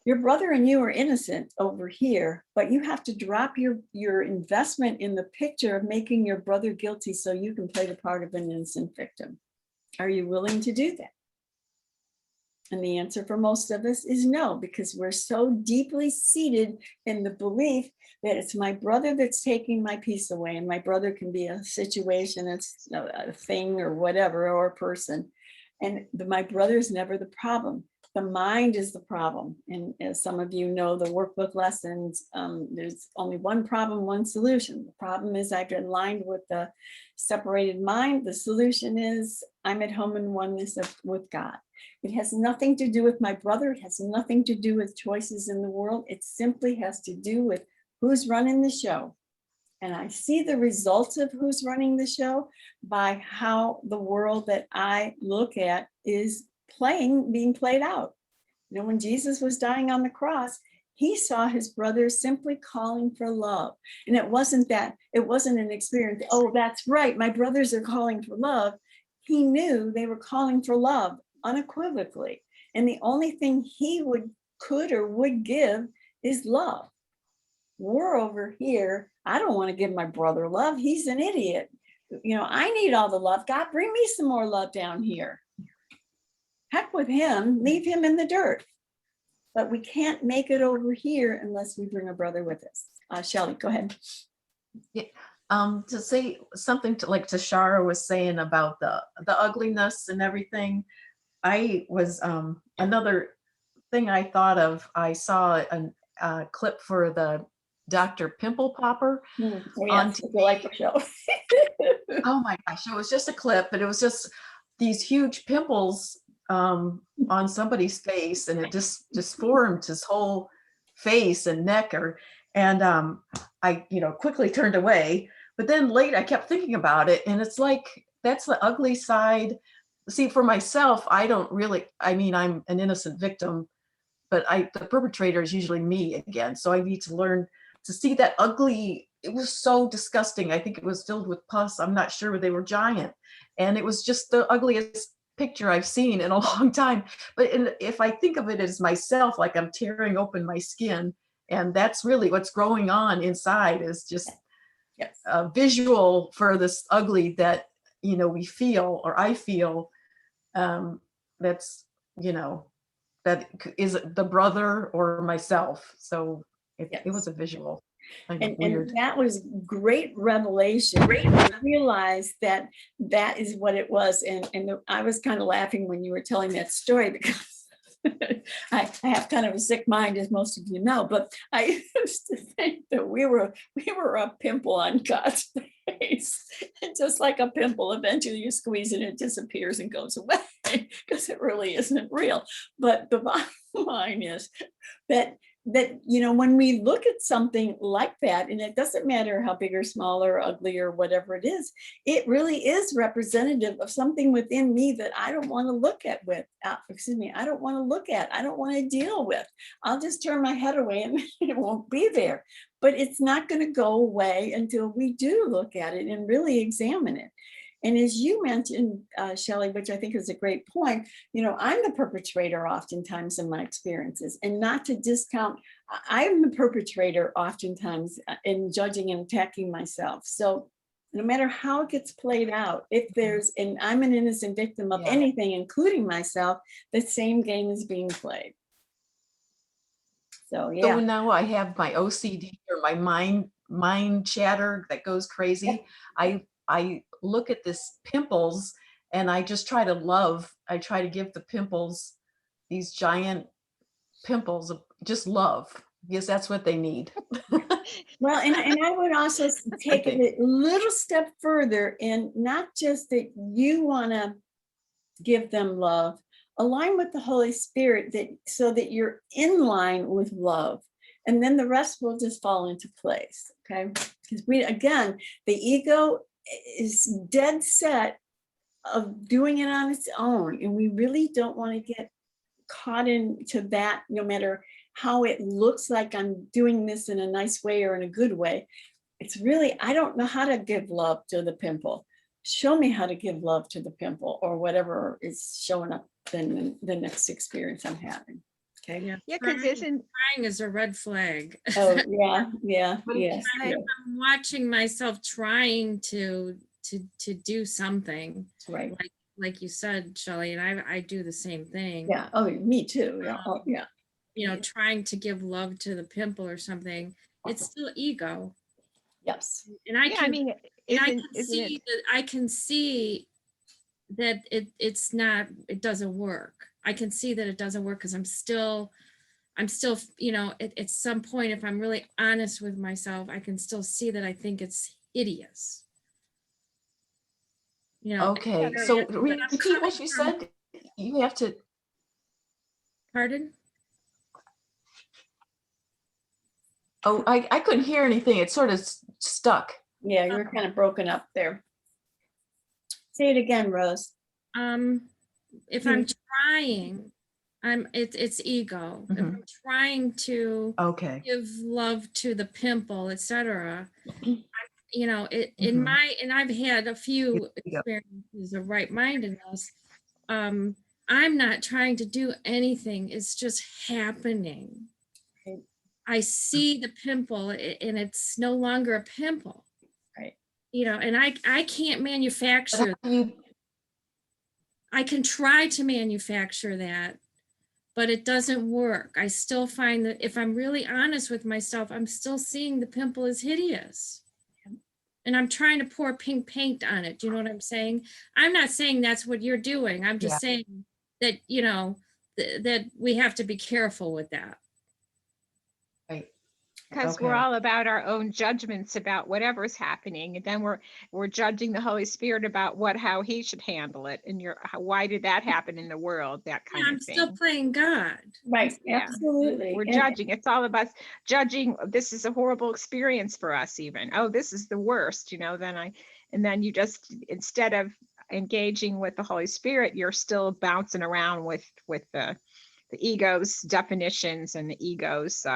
your brother and you are innocent over here, but you have to drop your investment in the picture of making your brother guilty so you can play the part of an innocent victim. Are you willing to do that? And the answer for most of us is no, because we're so deeply seated in the belief that it's my brother that's taking my peace away, and my brother can be a situation, it's a thing or whatever, or a person. And my brother is never the problem. The mind is the problem. And as some of you know, the workbook lessons, there's only one problem, one solution. The problem is I've been aligned with the separated mind. The solution is I'm at home in oneness with God. It has nothing to do with my brother. It has nothing to do with choices in the world. It simply has to do with who's running the show. And I see the results of who's running the show by how the world that I look at is being played out. You know, when Jesus was dying on the cross, he saw his brothers simply calling for love. And it wasn't an experience, oh, that's right, my brothers are calling for love. He knew they were calling for love unequivocally. And the only thing he could or would give is love. We're over here. I don't want to give my brother love. He's an idiot. You know, I need all the love. God, bring me some more love down here. Heck with him, leave him in the dirt. But we can't make it over here unless we bring a brother with us. Shelley, go ahead. Yeah. To say something to like Tashara was saying about the ugliness and everything, I was another thing I thought of. I saw a clip for the Dr. Pimple Popper on TV. Like the show. Oh my gosh, it was just a clip, but it was just these huge pimples on somebody's face, and it just formed his whole face and neck. And I quickly turned away. But then later I kept thinking about it, and it's like, that's the ugly side. See, for myself, I'm an innocent victim, but the perpetrator is usually me again. So I need to learn to see that ugly. It was so disgusting. I think it was filled with pus. I'm not sure, they were giant. And it was just the ugliest picture I've seen in a long time. But if I think of it as myself, like I'm tearing open my skin, and that's really what's growing on inside, is just a visual for this ugly that, we feel, or I feel, that's, that is the brother or myself. So it was a visual. And that was great revelation. I realized that is what it was. And I was kind of laughing when you were telling that story, because I have kind of a sick mind, as most of you know, but I used to think that we were a pimple on God's face. And just like a pimple, eventually you squeeze it and it disappears and goes away, because it really isn't real. But the bottom line is that when we look at something like that, and it doesn't matter how big or small or ugly or whatever it is, it really is representative of something within me that I don't want to look at I don't want to look at, I don't want to deal with. I'll just turn my head away and it won't be there. But it's not going to go away until we do look at it and really examine it. And as you mentioned, Shelley, which I think is a great point, I'm the perpetrator oftentimes in my experiences, and not to discount, I'm the perpetrator oftentimes in judging and attacking myself. So no matter how it gets played out, and I'm an innocent victim of anything, including myself, the same game is being played. So now I have my OCD, or my mind chatter that goes crazy. I look at this pimples, and I just try to give the pimples, these giant pimples, just love, because that's what they need. Well, and I would also take it a little step further, and not just that you want to give them love, align with the Holy Spirit, so that you're in line with love, and then the rest will just fall into place. Okay, because the ego is dead set of doing it on its own, and we really don't want to get caught into that, no matter how it looks like I'm doing this in a nice way or in a good way. It's really, I don't know how to give love to the pimple. Show me how to give love to the pimple, or whatever is showing up in the next experience I'm having. Okay. Yeah, because crying is a red flag. Oh yeah. I'm watching myself trying to do something. Right. Like you said, Shelley, and I do the same thing. Yeah. Oh, me too. Yeah. Oh, yeah. Trying to give love to the pimple or something. It's still ego. Yes. And I can see that it doesn't work. I can see that it doesn't work, because I'm still, at some point, if I'm really honest with myself, I can still see that I think it's hideous. Okay, so repeat what you said. You have to. Pardon? Oh, I couldn't hear anything. It sort of stuck. Yeah, you're kind of broken up there. Say it again, Rose. If I'm trying, it's ego. If I'm trying to Okay. give love to the pimple, etc., you know, in my, and I've had a few experiences of right-mindedness. I'm not trying to do anything. It's just happening. I see the pimple and it's no longer a pimple. Right. You know, and I can't manufacture. I can try to manufacture that, but it doesn't work. I still find that if I'm really honest with myself, I'm still seeing the pimple is hideous. And I'm trying to pour pink paint on it. Do you know what I'm saying? I'm not saying that's what you're doing. I'm just saying that, you know, that we have to be careful with that. Right. Because we're all about our own judgments about whatever's happening, and then we're judging the Holy Spirit about how he should handle it, and why did that happen in the world, that kind of thing. I'm still playing God. Right, absolutely. We're judging. It's all about judging. This is a horrible experience for us, even. Oh, this is the worst, you know. And then you just, instead of engaging with the Holy Spirit, you're still bouncing around with the ego's definitions and the ego's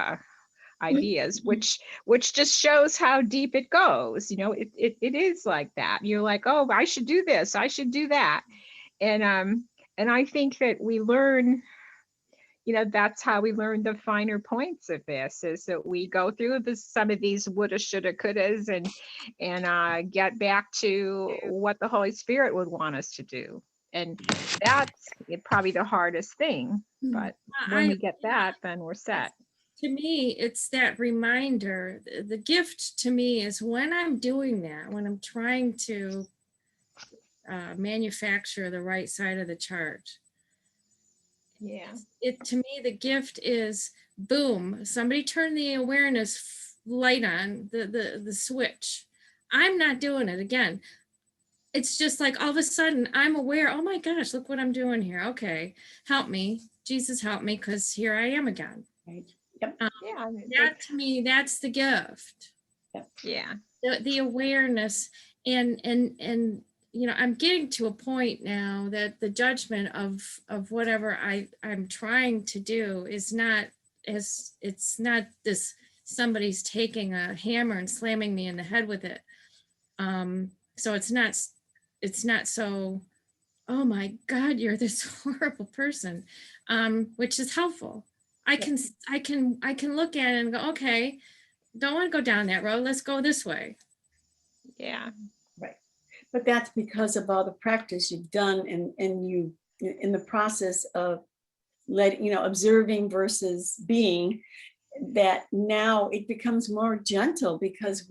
ideas, which just shows how deep it goes. You know, it is like that. You're like, oh, I should do this, I should do that. And I think that we learn, you know, that's how we learn the finer points of this, is that we go through some of these woulda, shoulda, couldas and get back to what the Holy Spirit would want us to do. And that's probably the hardest thing. But when we get that, then we're set. To me, it's that reminder. The gift to me is when I'm doing that, when I'm trying to manufacture the right side of the chart. Yeah. To me, the gift is, boom, somebody turn the awareness light on, the switch. I'm not doing it again. It's just like all of a sudden I'm aware, oh my gosh, look what I'm doing here. Okay, help me. Jesus, help me, because here I am again. Right. Yep. That to me, that's the gift. Yep. Yeah. The awareness and you know, I'm getting to a point now that the judgment of whatever I'm trying to do is not it's not this somebody's taking a hammer and slamming me in the head with it. So it's not so, oh my God, you're this horrible person, which is helpful. I can look at it and go, okay, don't want to go down that road. Let's go this way. Yeah. Right. But that's because of all the practice you've done and you in the process of observing versus being, that now it becomes more gentle because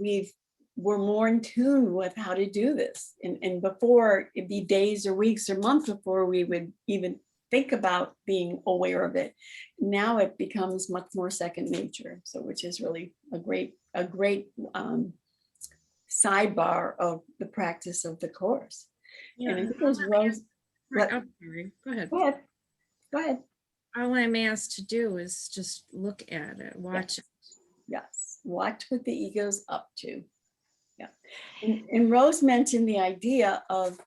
we're more in tune with how to do this. And before, it'd be days or weeks or months before we would even think about being aware of it. Now it becomes much more second nature. So, which is really a great sidebar of the practice of the course. Yeah. And it goes Rose. Right, oh, sorry. Go ahead. Go ahead. All I'm asked to do is just look at it, watch it. Yes, watch what the ego's up to. Yeah, and Rose mentioned the idea of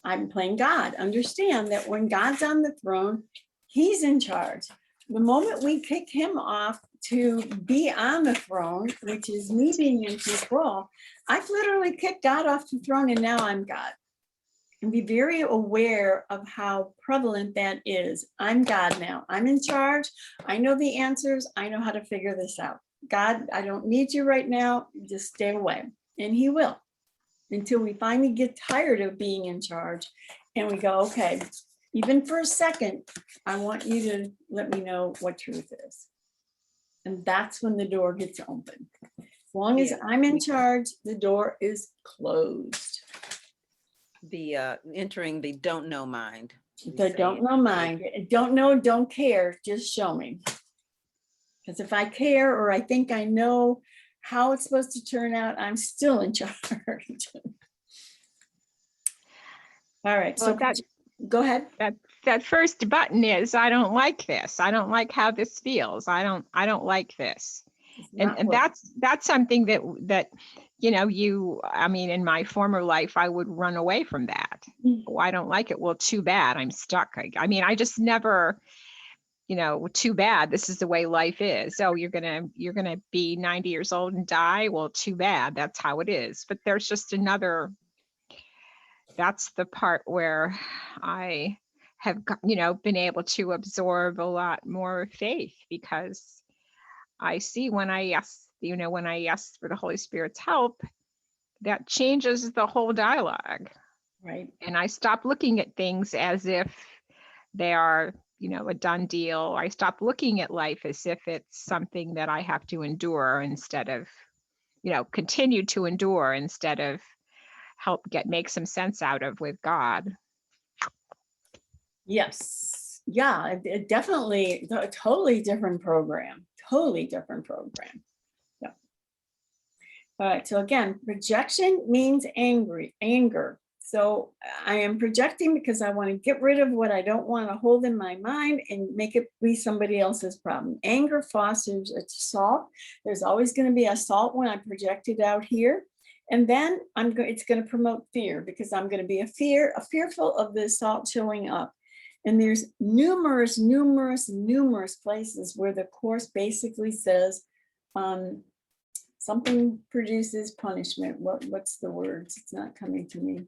I'm playing God. Understand that when God's on the throne, he's in charge. The moment we kick him off to be on the throne, which is me being in control, I've literally kicked God off the throne and now I'm God. And be very aware of how prevalent that is. I'm God now. I'm in charge. I know the answers. I know how to figure this out. God, I don't need you right now. Just stay away. And he will, until we finally get tired of being in charge and we go, okay, even for a second, I want you to let me know what truth is. And that's when the door gets open. As long as I'm in charge, the door is closed. Entering the don't know mind. The don't know mind. Don't know, don't care. Just show me. Because if I care or I think I know how it's supposed to turn out, I'm still in charge. All right. Well, So go ahead. That first button is, I don't like this. I don't like how this feels. I don't like this. It's And not and work. that's something that I mean, in my former life, I would run away from that. Oh, I don't like it. Well, too bad. I'm stuck. I mean, I just never, too bad. This is the way life is. Oh, you're gonna be 90 years old and die. Well, too bad. That's how it is. But there's just that's the part where I have, been able to absorb a lot more faith, because I see when I ask for the Holy Spirit's help, that changes the whole dialogue. Right. And I stop looking at things as if they are, a done deal. I stop looking at life as if it's something that I have to endure, instead of, continue to endure, instead of make some sense out of with God. Yes. Yeah, definitely a totally different program. Totally different program. Yeah. All right. So again, projection means anger. So I am projecting because I want to get rid of what I don't want to hold in my mind and make it be somebody else's problem. Anger fosters assault. There's always going to be assault when I project it out here. And then it's going to promote fear, because I'm going to be fearful of the assault showing up. And there's numerous places where the Course basically says something produces punishment. What's the words? It's not coming to me.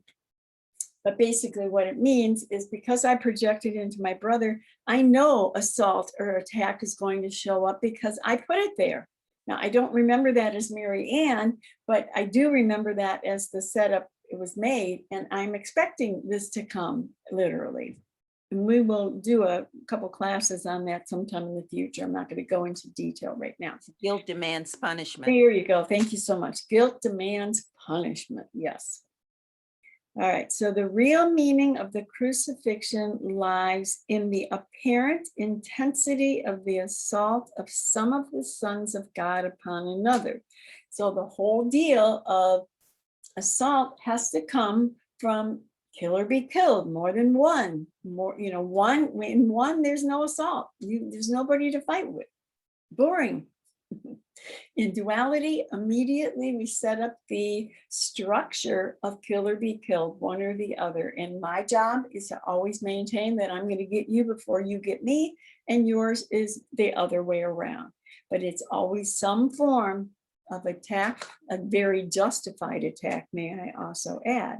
But basically what it means is, because I projected into my brother, I know assault or attack is going to show up because I put it there. Now, I don't remember that as Mary Ann, but I do remember that as the setup it was made, and I'm expecting this to come literally. And we will do a couple classes on that sometime in the future. I'm not going to go into detail right now. Guilt demands punishment. There you go. Thank you so much. Guilt demands punishment. Yes. All right. So the real meaning of the crucifixion lies in the apparent intensity of the assault of some of the sons of God upon another. So the whole deal of assault has to come from kill or be killed, more than one. In one, there's no assault. There's nobody to fight with. Boring. In duality, immediately we set up the structure of kill or be killed, one or the other. And my job is to always maintain that I'm going to get you before you get me, and yours is the other way around. But it's always some form of attack, a very justified attack, may I also add.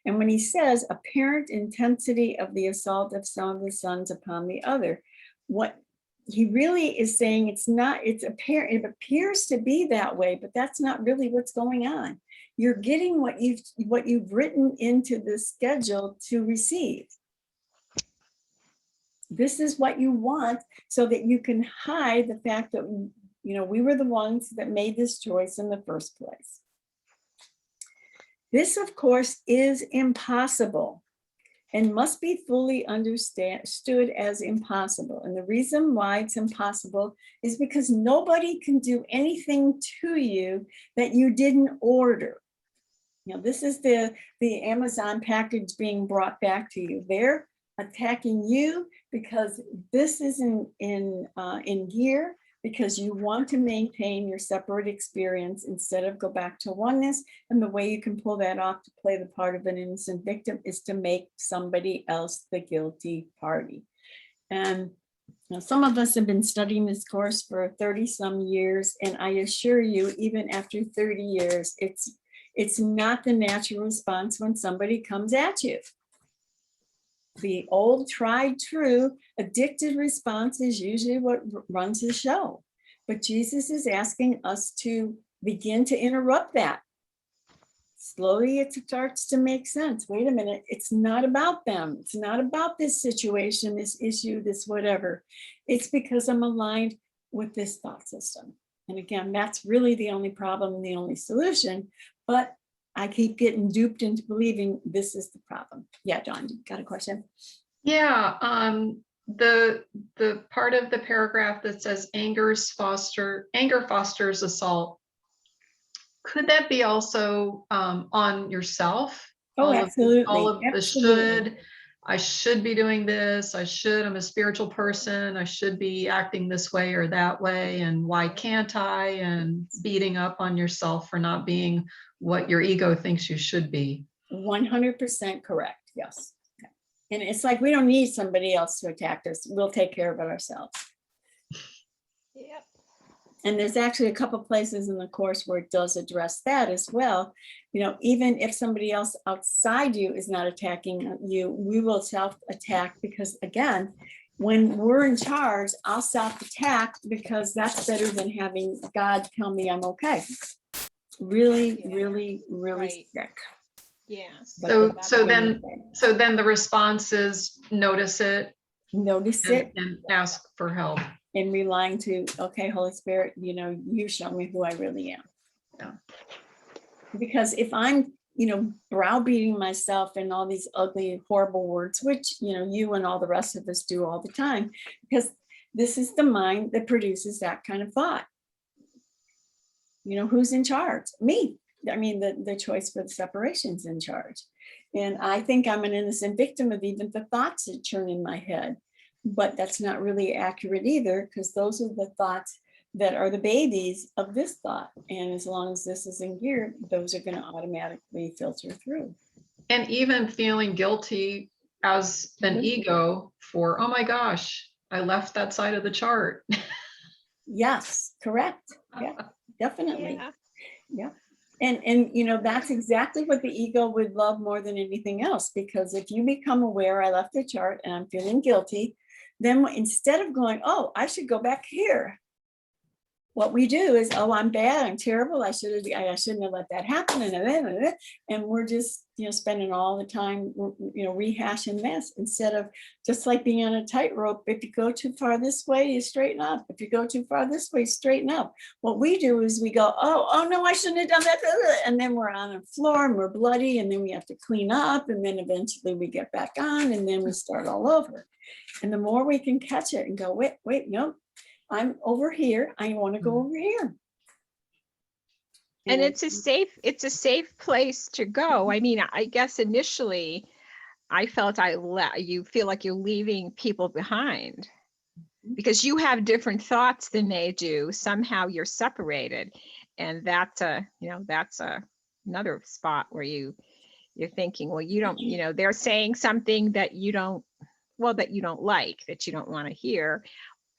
And when he says apparent intensity of the assault of some of the sons upon the other, what he really is saying, it's apparent, it appears to be that way, but that's not really what's going on. You're getting what you've written into the schedule to receive. This is what you want, so that you can hide the fact that we were the ones that made this choice in the first place. This, of course, is impossible and must be fully understood as impossible. And the reason why it's impossible is because nobody can do anything to you that you didn't order. This is the Amazon package being brought back to you. They're attacking you because this is in gear, because you want to maintain your separate experience instead of go back to oneness. And the way you can pull that off to play the part of an innocent victim is to make somebody else the guilty party. And some of us have been studying this course for 30 some years. And I assure you, even after 30 years, it's not the natural response when somebody comes at you. The old, tried, true, addicted response is usually what runs the show. But Jesus is asking us to begin to interrupt that. Slowly, it starts to make sense. Wait a minute, it's not about them. It's not about this situation, this issue, this whatever. It's because I'm aligned with this thought system. And again, that's really the only problem and the only solution. But I keep getting duped into believing this is the problem. Yeah, John, you got a question? Yeah, the part of the paragraph that says anger fosters assault. Could that be also on yourself? Oh, absolutely. All of the should, I should be doing this. I'm a spiritual person. I should be acting this way or that way. And why can't I? And beating up on yourself for not being what your ego thinks you should be. 100% correct. Yes. And it's like, we don't need somebody else to attack us. We'll take care of it ourselves. Yep. And there's actually a couple places in the course where it does address that as well. You know, even if somebody else outside you is not attacking you, we will self-attack, because again, when we're in charge, I'll self-attack because that's better than having God tell me I'm okay. Really, Yeah. really, really Right. sick. Yeah. But So then the response is notice it notice it and ask for help. and relying to, okay, Holy Spirit, you know, you show me who I really am. Yeah. Because if I'm, you know, browbeating myself in all these ugly, horrible words, which, you know, you and all the rest of us do all the time, because this is the mind that produces that kind of thought. You know, who's in charge? Me. I mean, the choice for the separation's in charge. And I think I'm an innocent victim of even the thoughts that churn in my head. But that's not really accurate either, because those are the thoughts that are the babies of this thought. And as long as this is in gear, those are going to automatically filter through. And even feeling guilty as an ego for, oh my gosh, I left that side of the chart. Yes, correct. Yeah, definitely. Yeah. Yeah. And you know, that's exactly what the ego would love more than anything else, because if you become aware, I left the chart and I'm feeling guilty, then instead of going, oh, I should go back here, what we do is, oh, I'm bad, I'm terrible, I shouldn't have let that happen, and we're just, you know, spending all the time, you know, rehashing this, instead of just like being on a tightrope. If you go too far this way, you straighten up. If you go too far this way, straighten up. What we do is we go, oh no, I shouldn't have done that, and then we're on the floor and we're bloody, and then we have to clean up, and then eventually we get back on, and then we start all over. And the more we can catch it and go, wait, no, I'm over here. I want to go over here. And it's a safe place to go. I mean, I guess initially I felt you feel like you're leaving people behind because you have different thoughts than they do. Somehow you're separated. And that's another spot where you're thinking, well, you don't, you know, they're saying something that you don't like, that you don't want to hear.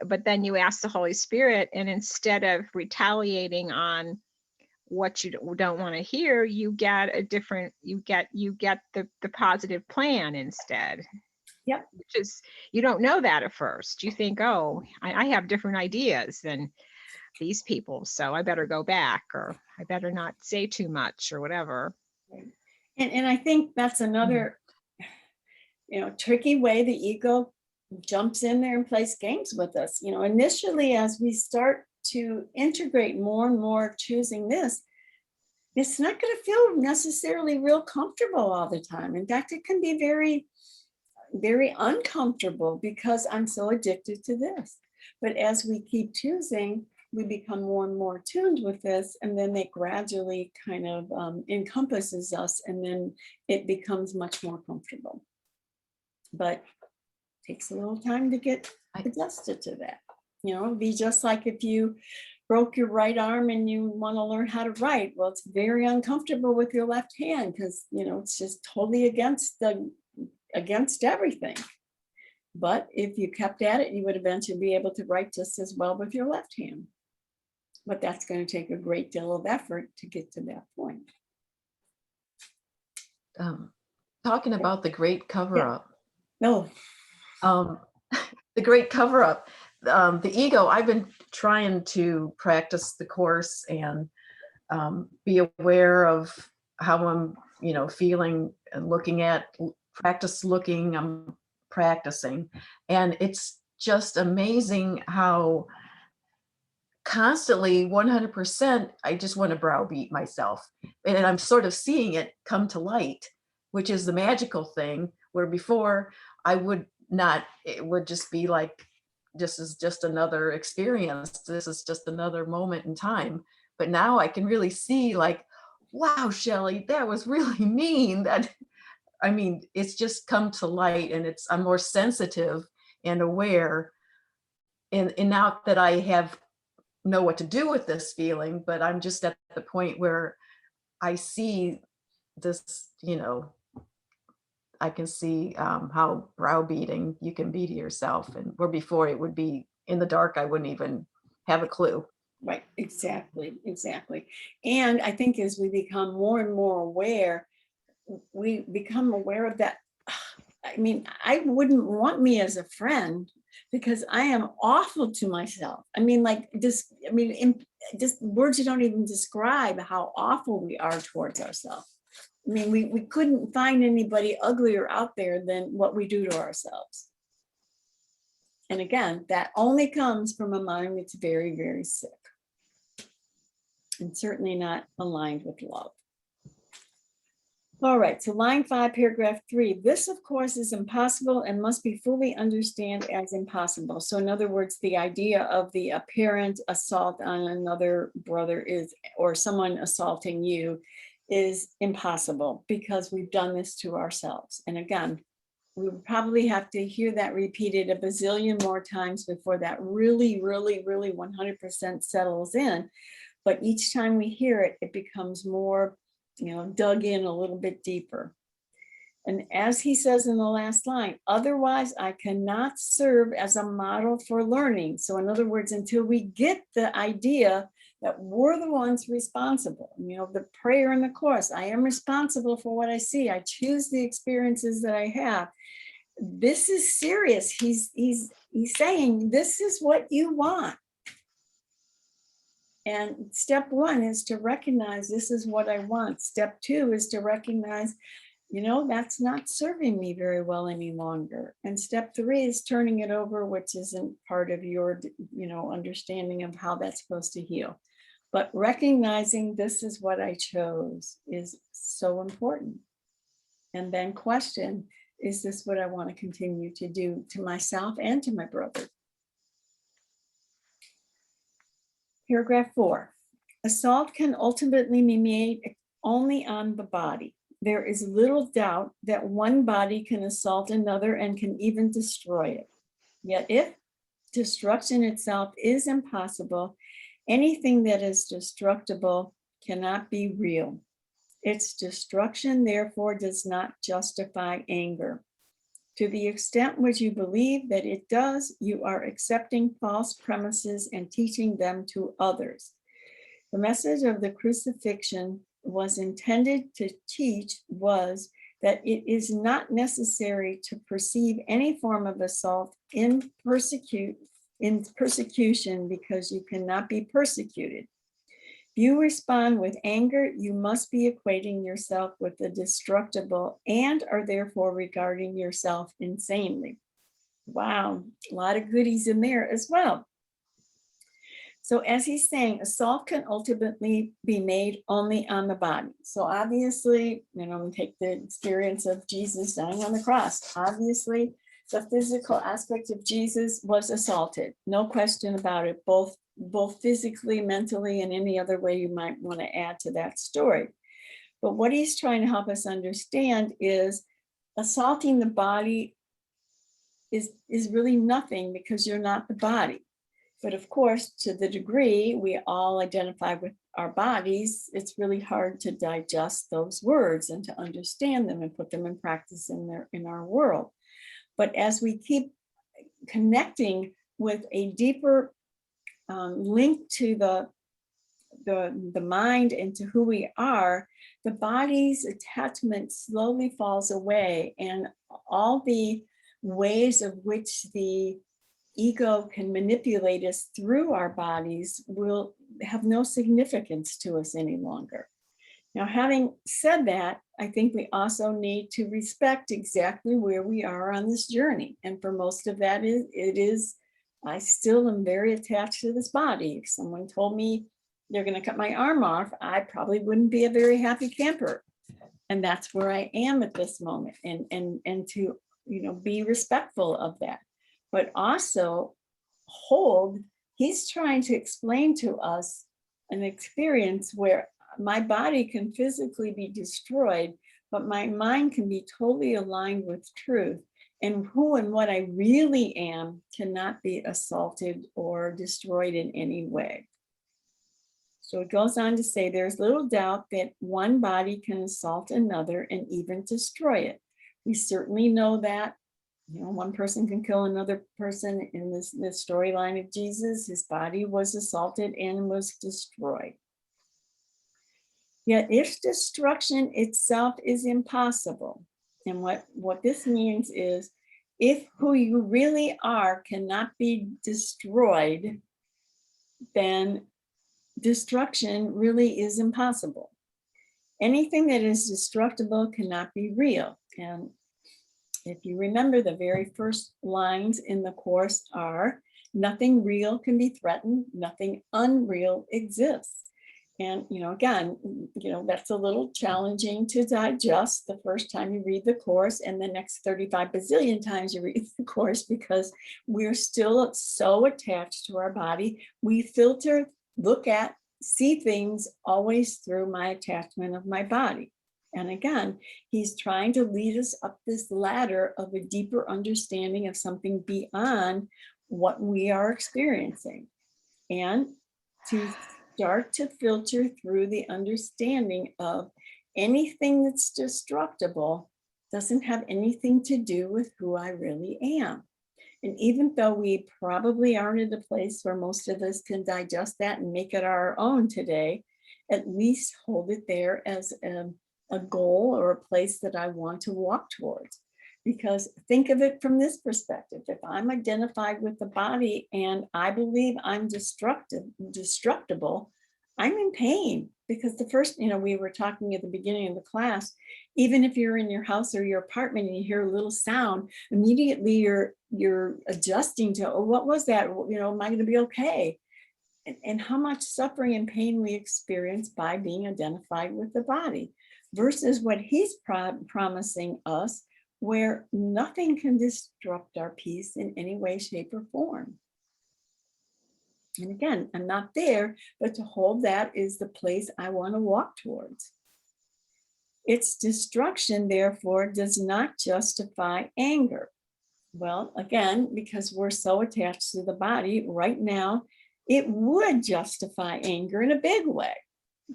But then you ask the Holy Spirit, and instead of retaliating on what you don't want to hear, you get the positive plan instead. Yep. Which is, you don't know that at first. You think, oh, I have different ideas than these people, so I better go back, or I better not say too much, or whatever. And I think that's another, you know, tricky way the ego jumps in there and plays games with us. You know, initially, as we start to integrate more and more choosing this, it's not going to feel necessarily real comfortable all the time. In fact, it can be very, very uncomfortable because I'm so addicted to this. But as we keep choosing, we become more and more tuned with this, and then it gradually kind of encompasses us, and then it becomes much more comfortable. But takes a little time to get adjusted to that. You know, it'd be just like if you broke your right arm and you want to learn how to write. Well, it's very uncomfortable with your left hand because, you know, it's just totally against everything. But if you kept at it, you would eventually be able to write just as well with your left hand. But that's going to take a great deal of effort to get to that point. Talking about the great cover-up. No. The great cover-up. The ego, I've been trying to practice the course and be aware of how I'm, you know, feeling and looking at, I'm practicing. And it's just amazing how constantly 100% I just want to browbeat myself. And I'm sort of seeing it come to light, which is the magical thing, where before I would not, it would just be like, this is just another experience. This is just another moment in time. But now I can really see, like, wow, Shelley, that was really mean. That I mean, it's just come to light, and I'm more sensitive and aware. And now that I know what to do with this feeling, but I'm just at the point where I see this, I can see how browbeating you can be to yourself, and where before it would be in the dark, I wouldn't even have a clue. Right, exactly. And I think as we become more and more aware, we become aware of that. I mean, I wouldn't want me as a friend because I am awful to myself. I mean, just words you don't even describe how awful we are towards ourselves. I mean, we couldn't find anybody uglier out there than what we do to ourselves. And again, that only comes from a mind that's very, very sick, and certainly not aligned with love. All right, so line 5, paragraph 3. This, of course, is impossible and must be fully understood as impossible. So in other words, the idea of the apparent assault on another brother or someone assaulting you is impossible because we've done this to ourselves. And again, we would probably have to hear that repeated a bazillion more times before that really, really, really 100% settles in. But each time we hear it, it becomes more, dug in a little bit deeper. And as he says in the last line, otherwise I cannot serve as a model for learning. So in other words, until we get the idea that we're the ones responsible, the prayer in the Course, I am responsible for what I see. I choose the experiences that I have. This is serious. He's saying, this is what you want. And step 1 is to recognize this is what I want. Step 2 is to recognize, that's not serving me very well any longer. And step 3 is turning it over, which isn't part of your, understanding of how that's supposed to heal. But recognizing this is what I chose is so important. And then question, is this what I want to continue to do to myself and to my brother? Paragraph 4, assault can ultimately be made only on the body. There is little doubt that one body can assault another and can even destroy it. Yet if destruction itself is impossible, anything that is destructible cannot be real. Its destruction, therefore, does not justify anger. To the extent which you believe that it does, you are accepting false premises and teaching them to others. The message of the crucifixion was intended to teach was that it is not necessary to perceive any form of assault in persecution because you cannot be persecuted. If you respond with anger, you must be equating yourself with the destructible and are therefore regarding yourself insanely. Wow, a lot of goodies in there as well. So as he's saying, assault can ultimately be made only on the body. So obviously, take the experience of Jesus dying on the cross. Obviously, the physical aspect of Jesus was assaulted. No question about it, both physically, mentally, and any other way you might want to add to that story. But what he's trying to help us understand is assaulting the body is really nothing because you're not the body. But of course, to the degree we all identify with our bodies, it's really hard to digest those words and to understand them and put them in practice in our world. But as we keep connecting with a deeper link to the mind and to who we are, the body's attachment slowly falls away, and all the ways of which the ego can manipulate us through our bodies will have no significance to us any longer. Now, having said that, I think we also need to respect exactly where we are on this journey. And for most of that, I still am very attached to this body. If someone told me they're going to cut my arm off, I probably wouldn't be a very happy camper. And that's where I am at this moment. And to, be respectful of that. But also he's trying to explain to us an experience where my body can physically be destroyed, but my mind can be totally aligned with truth, and who and what I really am cannot be assaulted or destroyed in any way. So it goes on to say, there's little doubt that one body can assault another and even destroy it. We certainly know that. You know, one person can kill another person. In this storyline of Jesus, his body was assaulted and was destroyed. Yet if destruction itself is impossible, and what this means is, if who you really are cannot be destroyed, then destruction really is impossible. Anything that is destructible cannot be real. And if you remember, the very first lines in the course are, nothing real can be threatened, nothing unreal exists. And, you know, again, you know, that's a little challenging to digest the first time you read the course, and the next 35 bazillion times you read the course, because we're still so attached to our body. We filter, look at, see things always through my attachment of my body. And again, he's trying to lead us up this ladder of a deeper understanding of something beyond what we are experiencing, and to start to filter through the understanding of anything that's destructible doesn't have anything to do with who I really am. And even though we probably aren't in a place where most of us can digest that and make it our own today, at least hold it there as a goal or a place that I want to walk towards. Because think of it from this perspective. If I'm identified with the body and I believe I'm destructible, I'm in pain. Because the first, you know, we were talking at the beginning of the class, even if you're in your house or your apartment and you hear a little sound, immediately you're adjusting to, oh, what was that? You know, am I going to be okay? And how much suffering and pain we experience by being identified with the body, versus what he's promising us, where nothing can disrupt our peace in any way, shape, or form. And again, I'm not there, but to hold that is the place I want to walk towards. Its destruction, therefore, does not justify anger. Well, again, because we're so attached to the body right now, it would justify anger in a big way.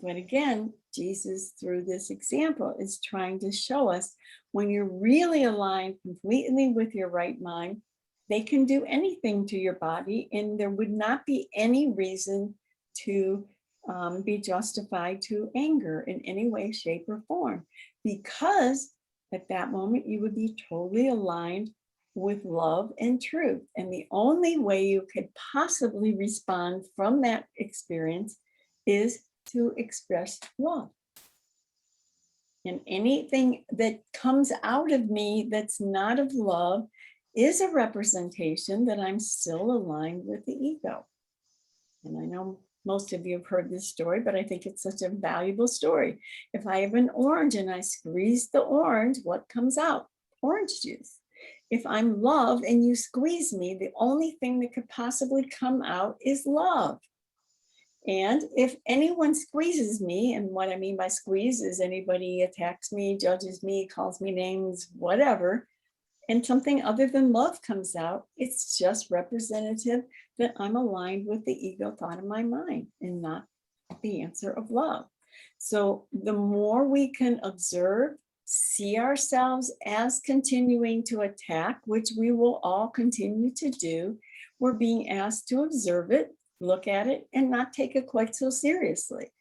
But again, Jesus, through this example, is trying to show us when you're really aligned completely with your right mind, they can do anything to your body, and there would not be any reason to be justified to anger in any way, shape, or form, because at that moment you would be totally aligned with love and truth. And the only way you could possibly respond from that experience is to express love. And anything that comes out of me that's not of love is a representation that I'm still aligned with the ego. And I know most of you have heard this story, but I think it's such a valuable story. If I have an orange and I squeeze the orange, what comes out? Orange juice. If I'm love and you squeeze me, the only thing that could possibly come out is love. And if anyone squeezes me, and what I mean by squeeze is anybody attacks me, judges me, calls me names, whatever, and something other than love comes out, it's just representative that I'm aligned with the ego thought of my mind and not the answer of love. So the more we can observe, see ourselves as continuing to attack, which we will all continue to do, we're being asked to observe it, look at it, and not take it quite so seriously.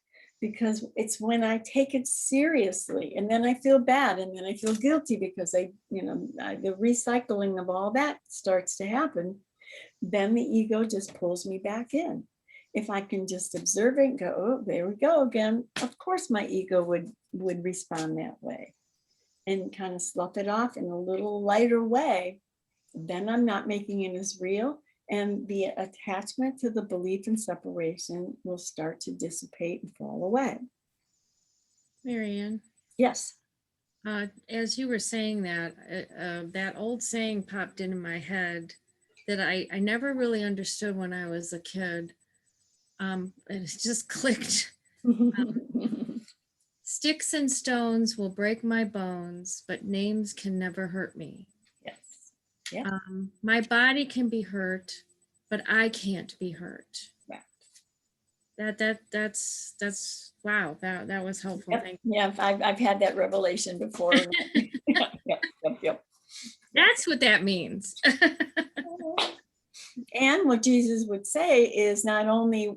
Because it's when I take it seriously and then I feel bad and then I feel guilty because the recycling of all that starts to happen, then the ego just pulls me back in. If I can just observe it and go, oh, there we go again, of course my ego would respond that way and kind of slough it off in a little lighter way. Then I'm not making it as real. And the attachment to the belief in separation will start to dissipate and fall away. Marianne, Yes. as you were saying that, that old saying popped into my head that I never really understood when I was a kid. And it just clicked. Sticks and stones will break my bones, but names can never hurt me. Yes. Yeah. My body can be hurt, but I can't be hurt. Right. That's wow. That was helpful. Yep. Thank you. Yeah, I've had that revelation before. Yep. That's what that means. And what Jesus would say is not only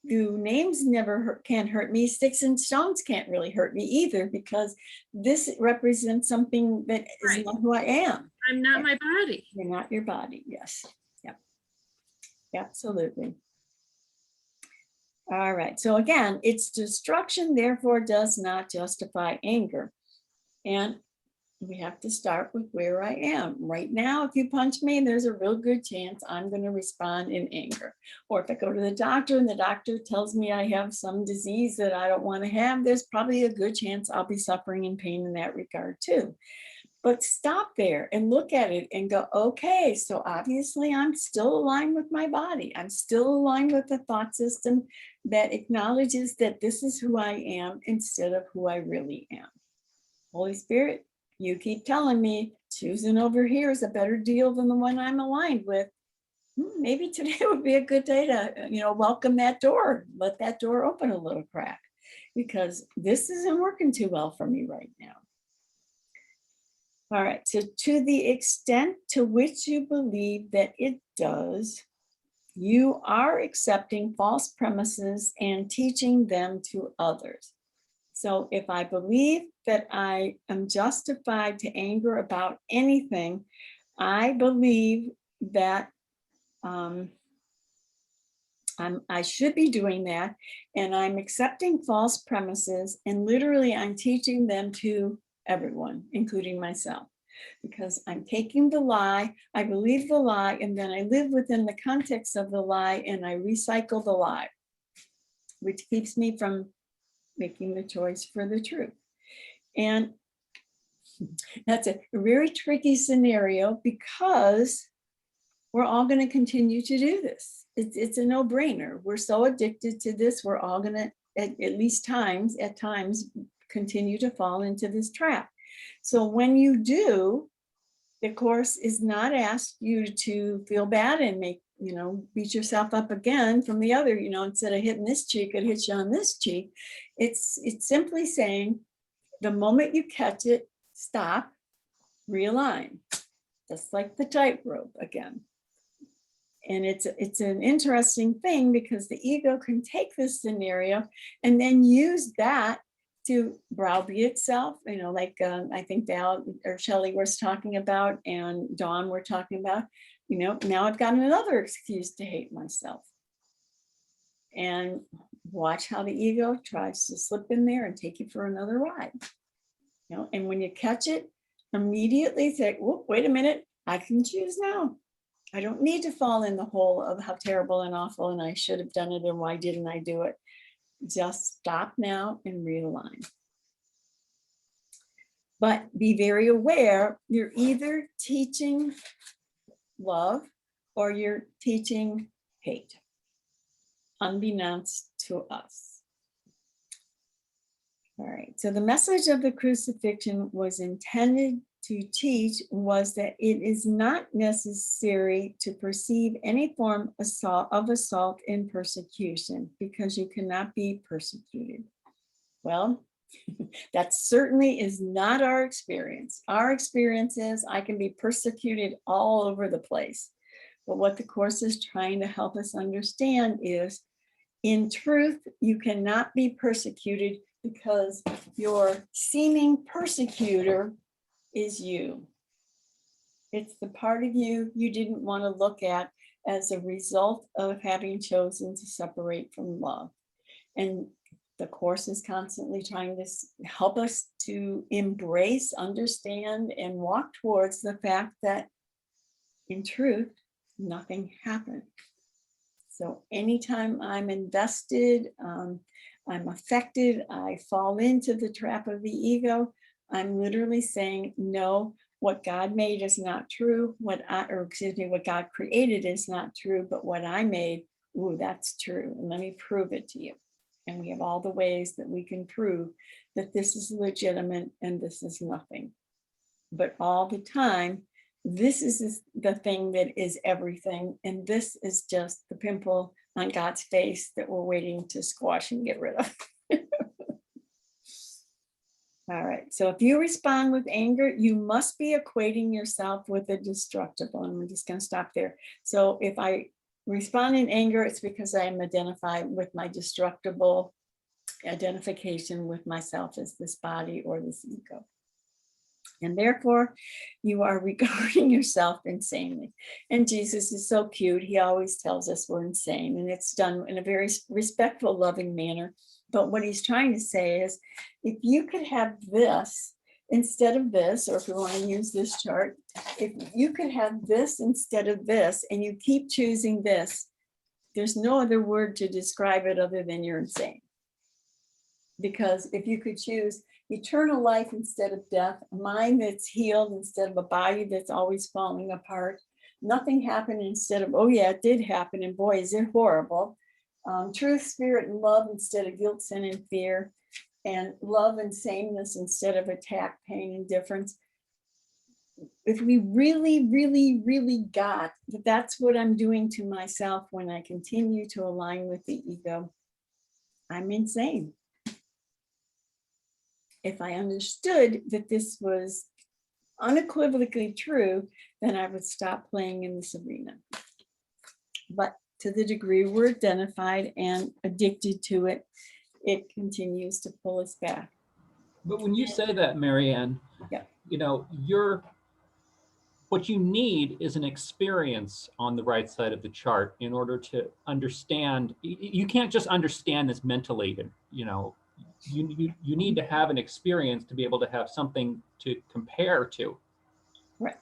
do names never can't hurt me, sticks and stones can't really hurt me either, because this represents something that is Right. not who I am. I'm not my body. You're not your body. Yes. Yep. Absolutely. All right. So again, its destruction therefore does not justify anger. And we have to start with where I am. Right now, if you punch me, there's a real good chance I'm going to respond in anger. Or if I go to the doctor and the doctor tells me I have some disease that I don't want to have, there's probably a good chance I'll be suffering in pain in that regard too. But stop there and look at it and go, okay, so obviously I'm still aligned with my body. I'm still aligned with the thought system that acknowledges that this is who I am instead of who I really am. Holy Spirit, you keep telling me choosing over here is a better deal than the one I'm aligned with. Maybe today would be a good day to, welcome that door. Let that door open a little crack, because this isn't working too well for me right now. All right, so to the extent to which you believe that it does, you are accepting false premises and teaching them to others. So if I believe that I am justified to anger about anything, I believe that I should be doing that, and I'm accepting false premises, and literally I'm teaching them to everyone, including myself, because I'm taking the lie, I believe the lie, and then I live within the context of the lie, and I recycle the lie, which keeps me from making the choice for the truth. And that's a very tricky scenario, because we're all going to continue to do this. It's a no-brainer. We're so addicted to this. We're all going to, at least at times, continue to fall into this trap. So when you do, the Course is not asked you to feel bad and beat yourself up again from the other, instead of hitting this cheek, it hits you on this cheek. It's simply saying, the moment you catch it, stop, realign, just like the tightrope again. And it's an interesting thing, because the ego can take this scenario and then use that to browbeat itself, I think Val or Shelley was talking about, and Dawn were talking about, now I've got another excuse to hate myself. And watch how the ego tries to slip in there and take you for another ride. And when you catch it, immediately say, whoop, wait a minute, I can choose now. I don't need to fall in the hole of how terrible and awful and I should have done it and why didn't I do it. Just stop now and realign. But be very aware, you're either teaching love or you're teaching hate, unbeknownst to us. All right, so the message of the crucifixion was intended to teach was that it is not necessary to perceive any form of assault in persecution, because you cannot be persecuted. Well, that certainly is not our experience. Our experience is I can be persecuted all over the place. But what the Course is trying to help us understand is, in truth, you cannot be persecuted because your seeming persecutor is you. It's the part of you you didn't want to look at as a result of having chosen to separate from love. And the Course is constantly trying to help us to embrace, understand, and walk towards the fact that in truth, nothing happened. So anytime I'm invested, I'm affected, I fall into the trap of the ego, I'm literally saying, no, what God made is not true. What God created is not true, but what I made, ooh, that's true. And let me prove it to you. And we have all the ways that we can prove that this is legitimate and this is nothing. But all the time, this is the thing that is everything. And this is just the pimple on God's face that we're waiting to squash and get rid of. All right, so if you respond with anger, you must be equating yourself with the destructible. And we're just going to stop there. So if I respond in anger, it's because I am identified with my destructible identification with myself as this body or this ego. And therefore, you are regarding yourself insanely. And Jesus is so cute. He always tells us we're insane, and it's done in a very respectful, loving manner. But what he's trying to say is, if you could have this instead of this, or if we want to use this chart, if you could have this instead of this, and you keep choosing this, there's no other word to describe it other than you're insane. Because if you could choose eternal life instead of death, a mind that's healed instead of a body that's always falling apart, nothing happened instead of, oh yeah, it did happen, and boy, is it horrible. Truth, spirit, and love instead of guilt, sin, and fear, and love and sameness instead of attack, pain, and difference. If we really, really, really got that that's what I'm doing to myself when I continue to align with the ego, I'm insane. If I understood that this was unequivocally true, then I would stop playing in this arena. But to the degree we're identified and addicted to it, it continues to pull us back. But when you say that, Marianne, Yeah. you know, what you need is an experience on the right side of the chart in order to understand. You can't just understand this mentally, you know, you need to have an experience to be able to have something to compare to. Right.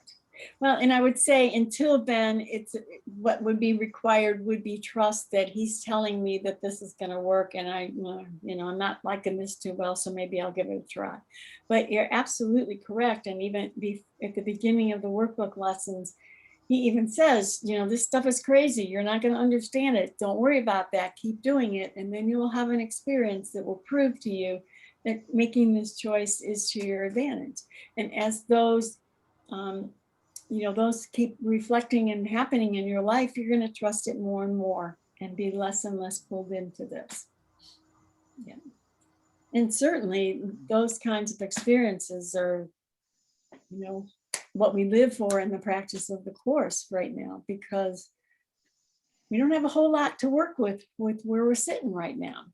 Well, and I would say until then, it's what would be required would be trust that he's telling me that this is going to work, and I, you know, I'm not liking this too well, so maybe I'll give it a try. But you're absolutely correct, and even at the beginning of the workbook lessons, he even says, you know, this stuff is crazy. You're not going to understand it. Don't worry about that. Keep doing it, and then you will have an experience that will prove to you that making this choice is to your advantage. And as those you know, those keep reflecting and happening in your life, you're going to trust it more and more and be less and less pulled into this. Yeah. And certainly those kinds of experiences are, you know, what we live for in the practice of the course right now, because we don't have a whole lot to work with where we're sitting right now.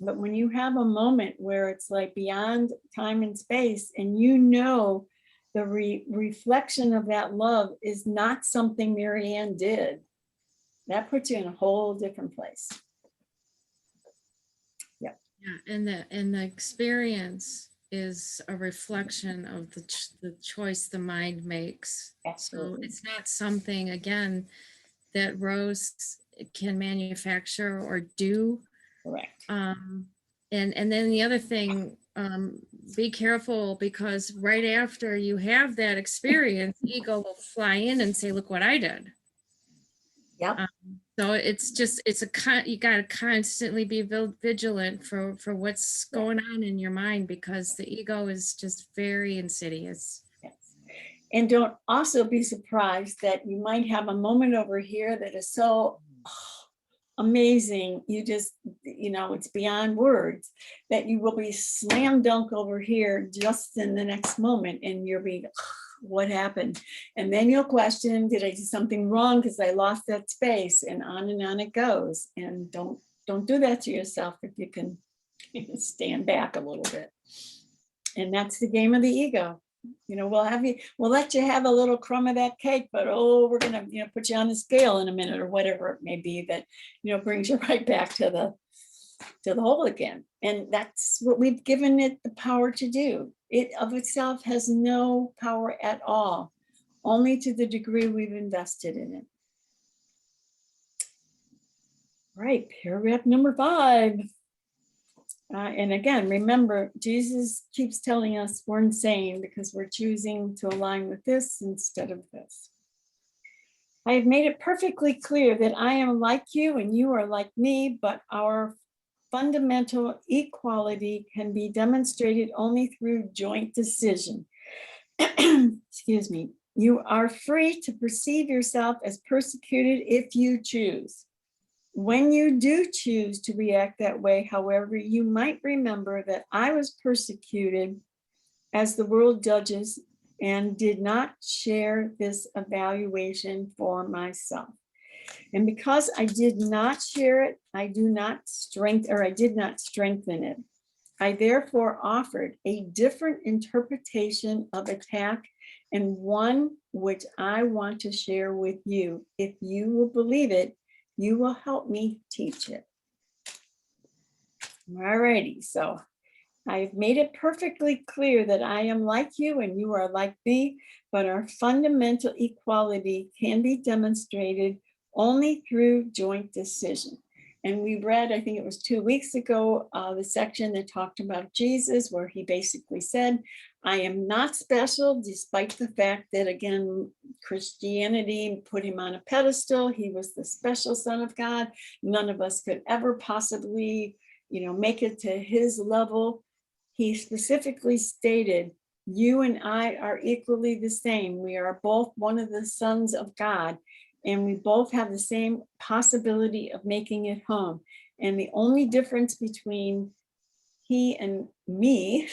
But when you have a moment where it's like beyond time and space, and you know, the reflection of that love is not something Marianne did, that puts you in a whole different place. Yeah. Yeah, and the experience is a reflection of the choice the mind makes. Absolutely. So it's not something, again, that Rose can manufacture or do. Correct. And then the other thing, be careful, because right after you have that experience, ego will fly in and say, look what I did. Yep. So you got to constantly be vigilant for what's going on in your mind, because the ego is just very insidious. Yes. And don't also be surprised that you might have a moment over here that is so amazing, you just, you know, it's beyond words, that you will be slam dunk over here just in the next moment, and you'll be, what happened? And then you'll question, did I do something wrong because I lost that space? And on it goes. And don't do that to yourself if you can stand back a little bit. And that's the game of the ego. You know, we'll let you have a little crumb of that cake, but we're gonna, you know, put you on the scale in a minute, or whatever it may be, that, you know, brings you right back to the hole again. And that's what we've given it the power to do. It of itself has no power at all, only to the degree we've invested in it. Right, paragraph number 5. And again, remember, Jesus keeps telling us we're insane because we're choosing to align with this instead of this. I have made it perfectly clear that I am like you and you are like me, but our fundamental equality can be demonstrated only through joint decision. Excuse me. You are free to perceive yourself as persecuted if you choose. When you do choose to react that way, however, you might remember that I was persecuted as the world judges and did not share this evaluation for myself. And because I did not share it, I did not strengthen it. I therefore offered a different interpretation of attack, and one which I want to share with you. If you will believe it, you will help me teach it. All righty, so I've made it perfectly clear that I am like you and you are like me, but our fundamental equality can be demonstrated only through joint decision. And we read, I think it was 2 weeks ago, the section that talked about Jesus, where he basically said, I am not special, despite the fact that, again, Christianity put him on a pedestal. He was the special Son of God. None of us could ever possibly, make it to his level. He specifically stated, you and I are equally the same. We are both one of the sons of God. And we both have the same possibility of making it home. And the only difference between he and me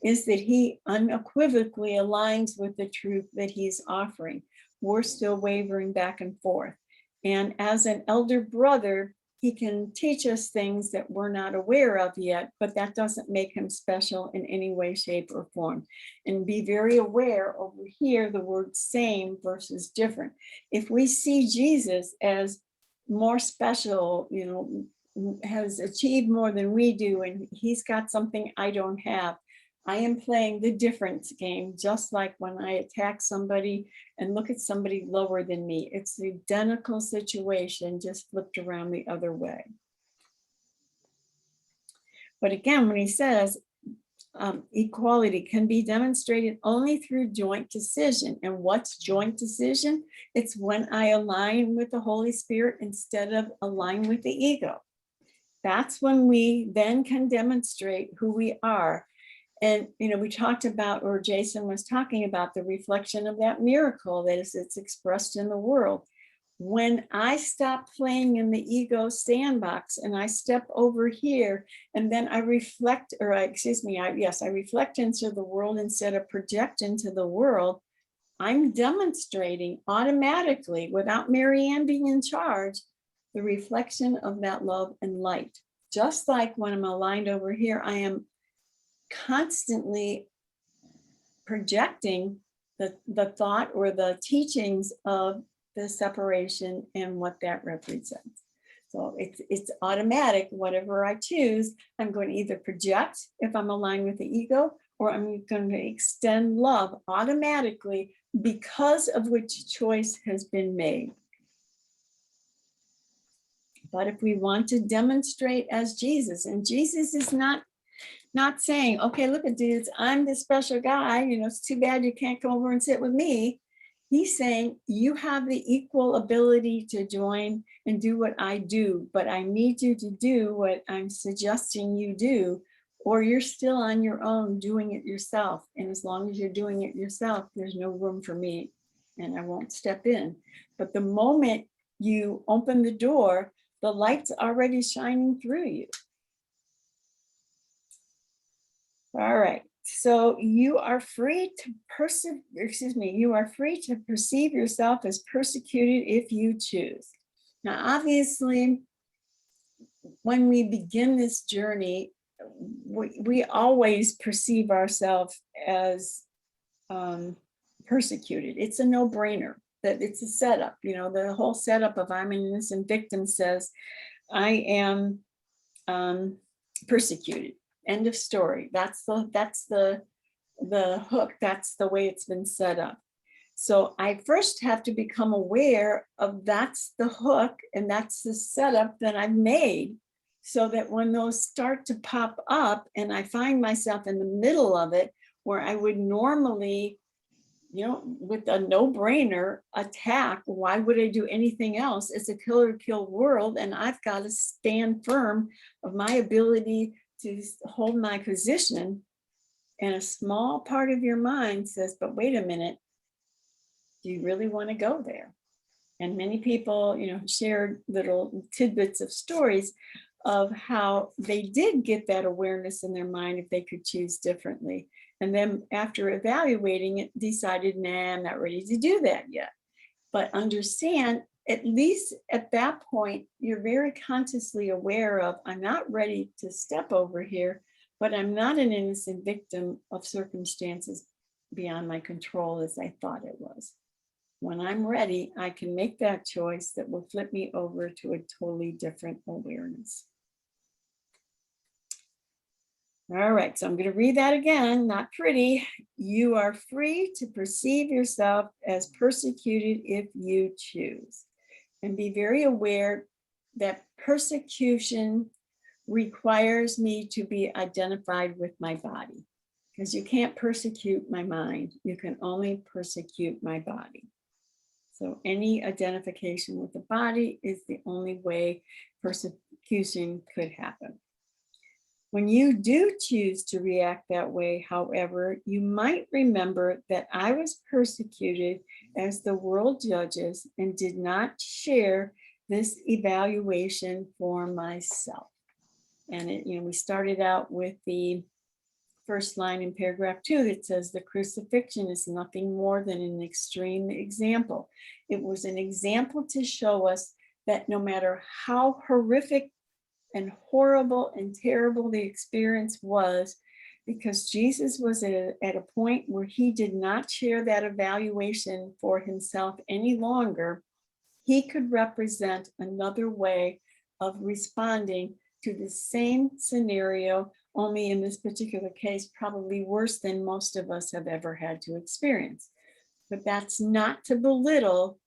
is that he unequivocally aligns with the truth that he's offering. We're still wavering back and forth. And as an elder brother, he can teach us things that we're not aware of yet, but that doesn't make him special in any way, shape, or form. And be very aware over here, the word same versus different. If we see Jesus as more special, has achieved more than we do, and he's got something I don't have, I am playing the difference game, just like when I attack somebody and look at somebody lower than me. It's the identical situation, just flipped around the other way. But again, when he says equality can be demonstrated only through joint decision. And what's joint decision? It's when I align with the Holy Spirit instead of align with the ego. That's when we then can demonstrate who we are. And, we talked about, or Jason was talking about, the reflection of that miracle that is, it's expressed in the world. When I stop playing in the ego sandbox and I step over here, and then I reflect, I reflect into the world instead of project into the world, I'm demonstrating automatically, without Marianne being in charge, the reflection of that love and light. Just like when I'm aligned over here, I am constantly projecting the thought or the teachings of the separation and what that represents. So it's automatic. Whatever I choose, I'm going to either project if I'm aligned with the ego, or I'm going to extend love automatically because of which choice has been made. But if we want to demonstrate as Jesus, and Jesus is not saying, okay, look at dudes, I'm the special guy, it's too bad you can't come over and sit with me. He's saying you have the equal ability to join and do what I do, but I need you to do what I'm suggesting you do, or you're still on your own doing it yourself. And as long as you're doing it yourself, there's no room for me and I won't step in. But the moment you open the door, the light's already shining through you. All right, so you are free to perceive yourself as persecuted if you choose. Now, obviously, when we begin this journey, we always perceive ourselves as persecuted. It's a no-brainer. That it's a setup, the whole setup of I'm an innocent victim says I am persecuted. End of story. That's the hook. That's the way it's been set up. So I first have to become aware of that's the hook and that's the setup that I've made, so that when those start to pop up and I find myself in the middle of it, where I would normally with a no-brainer attack. Why would I do anything else? It's a kill world, and I've got to stand firm of my ability to hold my position. And a small part of your mind says, but wait a minute, do you really want to go there? And many people, shared little tidbits of stories of how they did get that awareness in their mind if they could choose differently. And then after evaluating it, decided, nah, I'm not ready to do that yet. But understand, at least at that point, you're very consciously aware of, I'm not ready to step over here, but I'm not an innocent victim of circumstances beyond my control as I thought it was. When I'm ready, I can make that choice that will flip me over to a totally different awareness. All right, so I'm going to read that again, not pretty. You are free to perceive yourself as persecuted if you choose. And be very aware that persecution requires me to be identified with my body, because you can't persecute my mind. You can only persecute my body. So any identification with the body is the only way persecution could happen. When you do choose to react that way, however, you might remember that I was persecuted as the world judges and did not share this evaluation for myself. And we started out with the first line in paragraph 2 that says the crucifixion is nothing more than an extreme example. It was an example to show us that no matter how horrific and horrible and terrible the experience was, because Jesus was at a point where he did not share that evaluation for himself any longer, he could represent another way of responding to the same scenario, only in this particular case, probably worse than most of us have ever had to experience. But that's not to belittle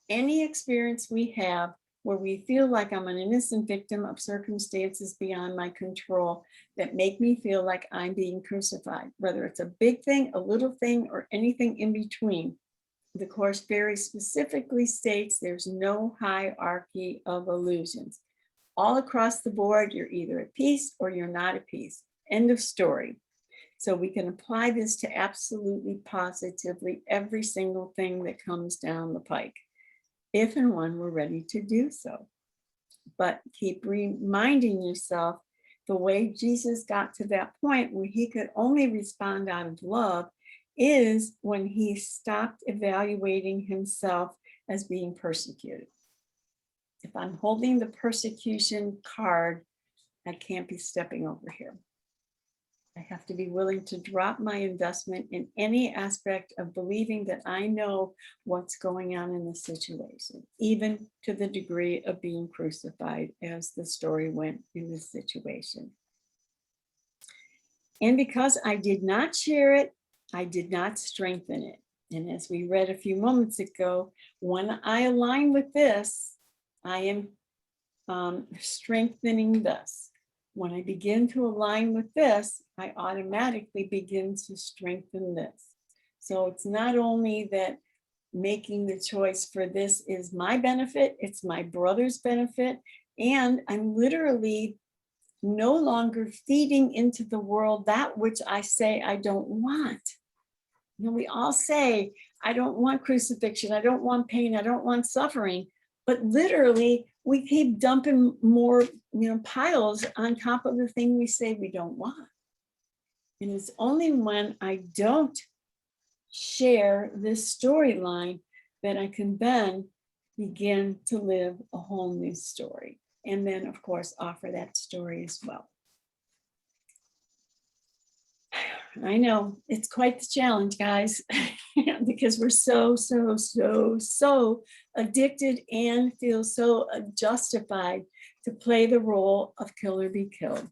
any experience we have where we feel like I'm an innocent victim of circumstances beyond my control that make me feel like I'm being crucified, whether it's a big thing, a little thing, or anything in between. The Course very specifically states there's no hierarchy of illusions. All across the board, you're either at peace or you're not at peace. End of story. So we can apply this to absolutely positively every single thing that comes down the pike, if and when we're ready to do so. But keep reminding yourself the way Jesus got to that point where he could only respond out of love is when he stopped evaluating himself as being persecuted. If I'm holding the persecution card, I can't be stepping over here. I have to be willing to drop my investment in any aspect of believing that I know what's going on in the situation, even to the degree of being crucified, as the story went in this situation. And because I did not share it, I did not strengthen it. And as we read a few moments ago, when I align with this, I am strengthening this. When I begin to align with this, I automatically begin to strengthen this. So it's not only that making the choice for this is my benefit, it's my brother's benefit, and I'm literally no longer feeding into the world that which I say I don't want. We all say, I don't want crucifixion, I don't want pain, I don't want suffering, but literally we keep dumping more piles on top of the thing we say we don't want. And it's only when I don't share this storyline that I can then begin to live a whole new story. And then, of course, offer that story as well. I know it's quite the challenge, guys, because we're so addicted and feel so justified to play the role of kill or be killed.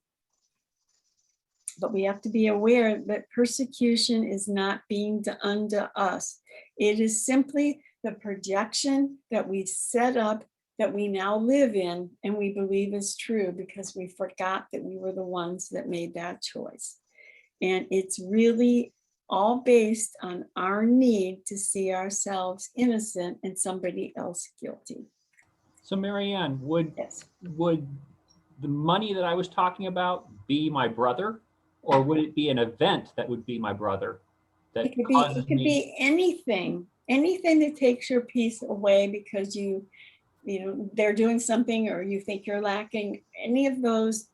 But we have to be aware that persecution is not being done to us. It is simply the projection that we set up that we now live in and we believe is true because we forgot that we were the ones that made that choice. And it's really all based on our need to see ourselves innocent and somebody else guilty. So Marianne, would Yes. the money that I was talking about be my brother, or would it be an event that would be my brother that It causes could me? be anything that takes your peace away because you know, they're doing something or you think you're lacking. Any of those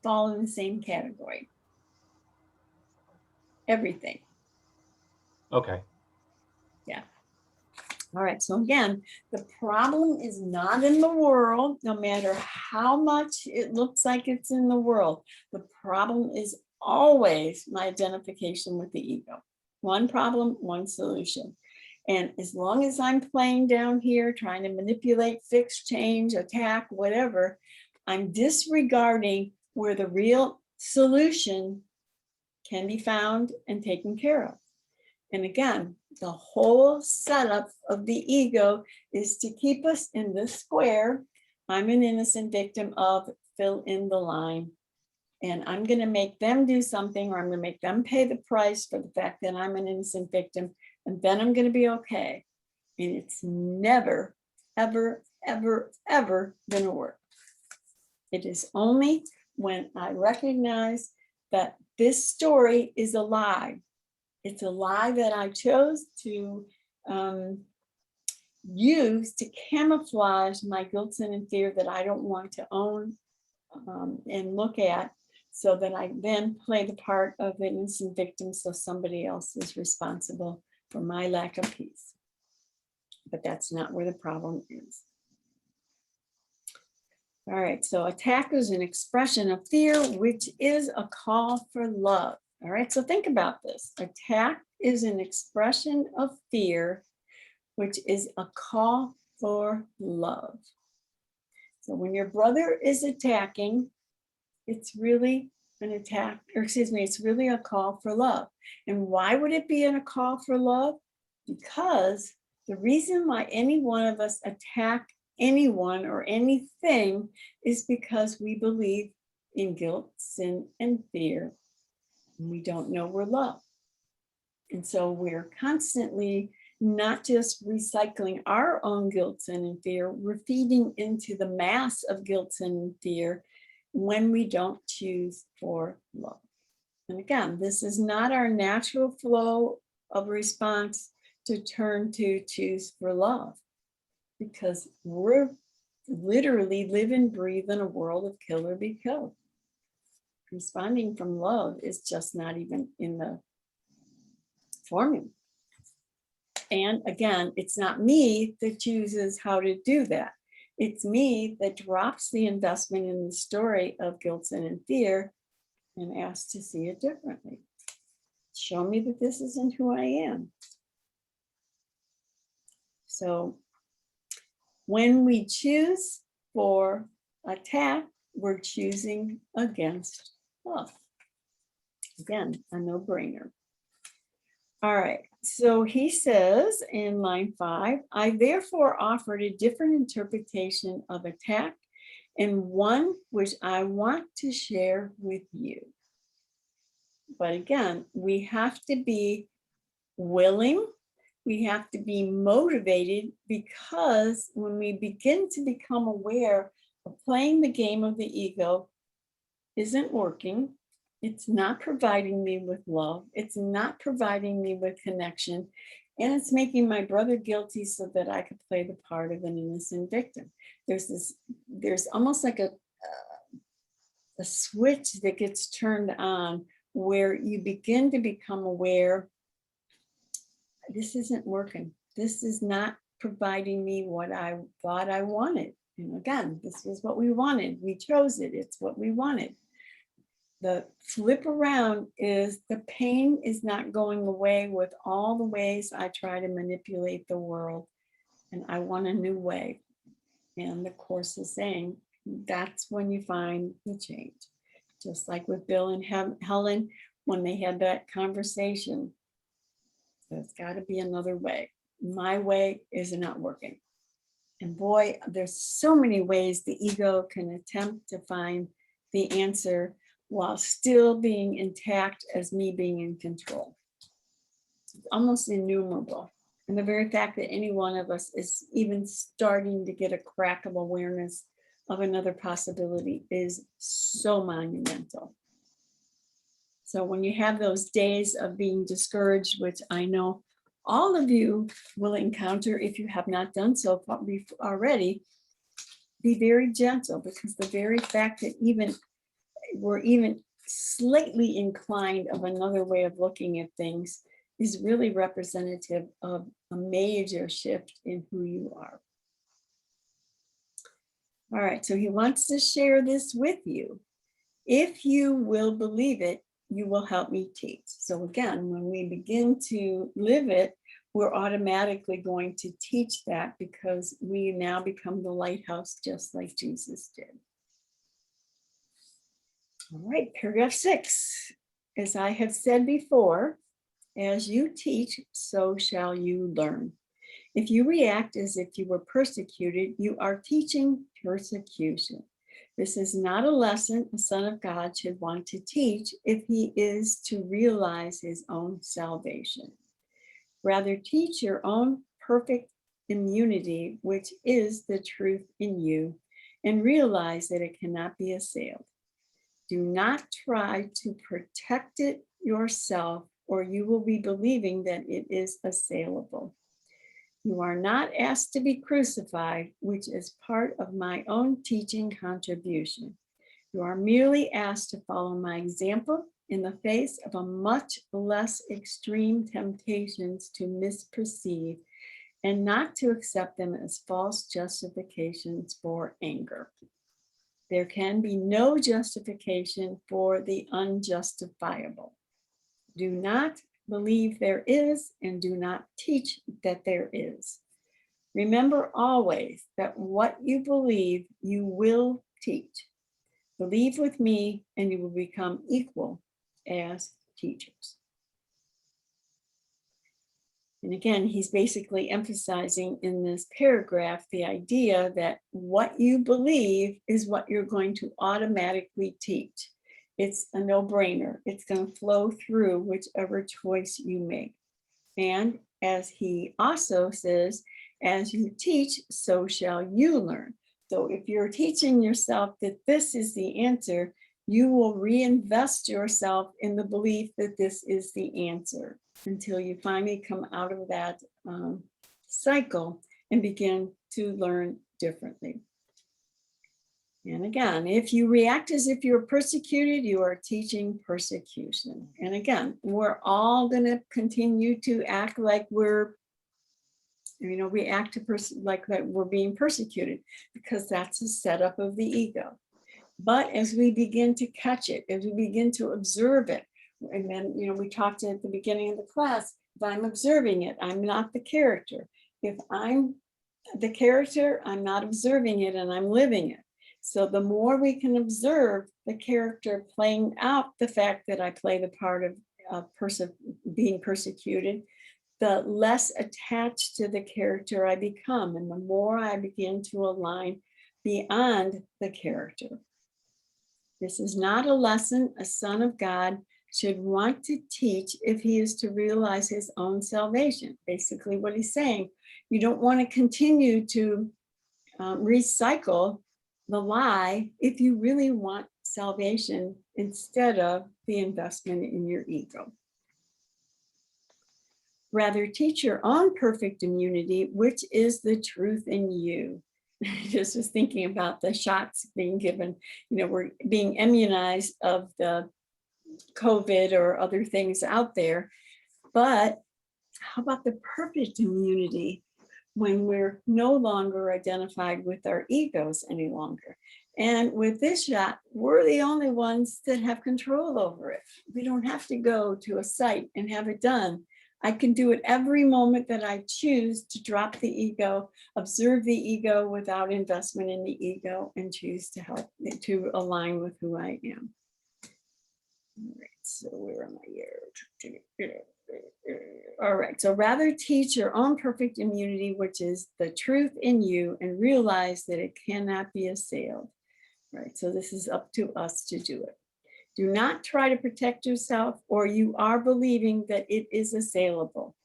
fall in the same category. Everything. Okay. Yeah. All right. So again, the problem is not in the world, no matter how much it looks like it's in the world. The problem is always my identification with the ego. One problem, one solution. And as long as I'm playing down here, trying to manipulate, fix, change, attack, whatever, I'm disregarding where the real solution can be found and taken care of. And again, the whole setup of the ego is to keep us in this square. I'm an innocent victim of, fill in the line. And I'm going to make them do something, or I'm going to make them pay the price for the fact that I'm an innocent victim. And then I'm going to be okay. And it's never, ever, ever, ever going to work. It is only when I recognize that this story is a lie. It's a lie that I chose to use to camouflage my guilt, sin, and fear that I don't want to own and look at, so that I then play the part of an innocent victim so somebody else is responsible for my lack of peace. But that's not where the problem is. All right, so attack is an expression of fear, which is a call for love. All right, so think about this. Attack is an expression of fear, which is a call for love. So when your brother is attacking, it's really an attack, or excuse me, it's really a call for love. And why would it be a call for love? Because the reason why any one of us attack anyone or anything is because we believe in guilt, sin, and fear. And we don't know we're loved. And so we're constantly not just recycling our own guilt, sin, and fear, we're feeding into the mass of guilt, sin, and fear when we don't choose for love. And again, this is not our natural flow of response to turn to choose for love, because we're literally live and breathe in a world of kill or be killed. Responding from love is just not even in the formula. And again, it's not me that chooses how to do that. It's me that drops the investment in the story of guilt, sin, and fear and asks to see it differently. Show me that this isn't who I am. So when we choose for attack, we're choosing against love. Again, a no-brainer. All right, so he says in line 5, I therefore offered a different interpretation of attack, and one which I want to share with you. But again, we have to be willing, we have to be motivated, because when we begin to become aware of playing the game of the ego isn't working, it's not providing me with love, it's not providing me with connection, and it's making my brother guilty so that I could play the part of an innocent victim. There's almost like a switch that gets turned on where you begin to become aware, this isn't working. This is not providing me what I thought I wanted. And again, this was what we wanted. We chose it. It's what we wanted. The flip around is the pain is not going away with all the ways I try to manipulate the world. And I want a new way. And the Course is saying that's when you find the change. Just like with Bill and Helen, when they had that conversation, there's got to be another way. My way is not working. And boy, there's so many ways the ego can attempt to find the answer while still being intact as me being in control. almost innumerable. And the very fact that any one of us is even starting to get a crack of awareness of another possibility is so monumental. So when you have those days of being discouraged, which I know all of you will encounter if you have not done so already, be very gentle, because the very fact that we're even slightly inclined of another way of looking at things is really representative of a major shift in who you are. All right, so he wants to share this with you. If you will believe it, you will help me teach. So again, when we begin to live it, we're automatically going to teach that, because we now become the lighthouse just like Jesus did. All right, paragraph 6. As I have said before, as you teach, so shall you learn. If you react as if you were persecuted, you are teaching persecution. This is not a lesson a son of God should want to teach if he is to realize his own salvation. Rather, teach your own perfect immunity, which is the truth in you, and realize that it cannot be assailed. Do not try to protect it yourself, or you will be believing that it is assailable. You are not asked to be crucified, which is part of my own teaching contribution. You are merely asked to follow my example in the face of a much less extreme temptations to misperceive, and not to accept them as false justifications for anger. There can be no justification for the unjustifiable. Do not believe there is, and do not teach that there is. Remember always that what you believe, you will teach. Believe with me, and you will become equal as teachers. And again, he's basically emphasizing in this paragraph the idea that what you believe is what you're going to automatically teach. It's a no-brainer. It's going to flow through whichever choice you make. And as he also says, as you teach, so shall you learn. So if you're teaching yourself that this is the answer, you will reinvest yourself in the belief that this is the answer until you finally come out of that cycle and begin to learn differently. And again, if you react as if you're persecuted, you are teaching persecution. And again, we're all going to continue to act like we're, react to like that we're being persecuted, because that's a setup of the ego. But as we begin to catch it, as we begin to observe it, and then, we talked at the beginning of the class, if I'm observing it, I'm not the character. If I'm the character, I'm not observing it, and I'm living it. So the more we can observe the character playing out the fact that I play the part of being persecuted, the less attached to the character I become, and the more I begin to align beyond the character. This is not a lesson a son of God should want to teach if he is to realize his own salvation. Basically what he's saying, you don't want to continue to recycle the lie if you really want salvation instead of the investment in your ego. Rather, teach your own perfect immunity, which is the truth in you. Just was thinking about the shots being given, we're being immunized of the COVID or other things out there. But how about the perfect immunity when we're no longer identified with our egos any longer? And with this shot, we're the only ones that have control over it. We don't have to go to a site and have it done. I can do it every moment that I choose to drop the ego, observe the ego without investment in the ego, and choose to help to align with who I am. All right, so where am I here? All right, so rather teach your own perfect immunity, which is the truth in you, and realize that it cannot be assailed. Right, so this is up to us to do it. Do not try to protect yourself, or you are believing that it is assailable.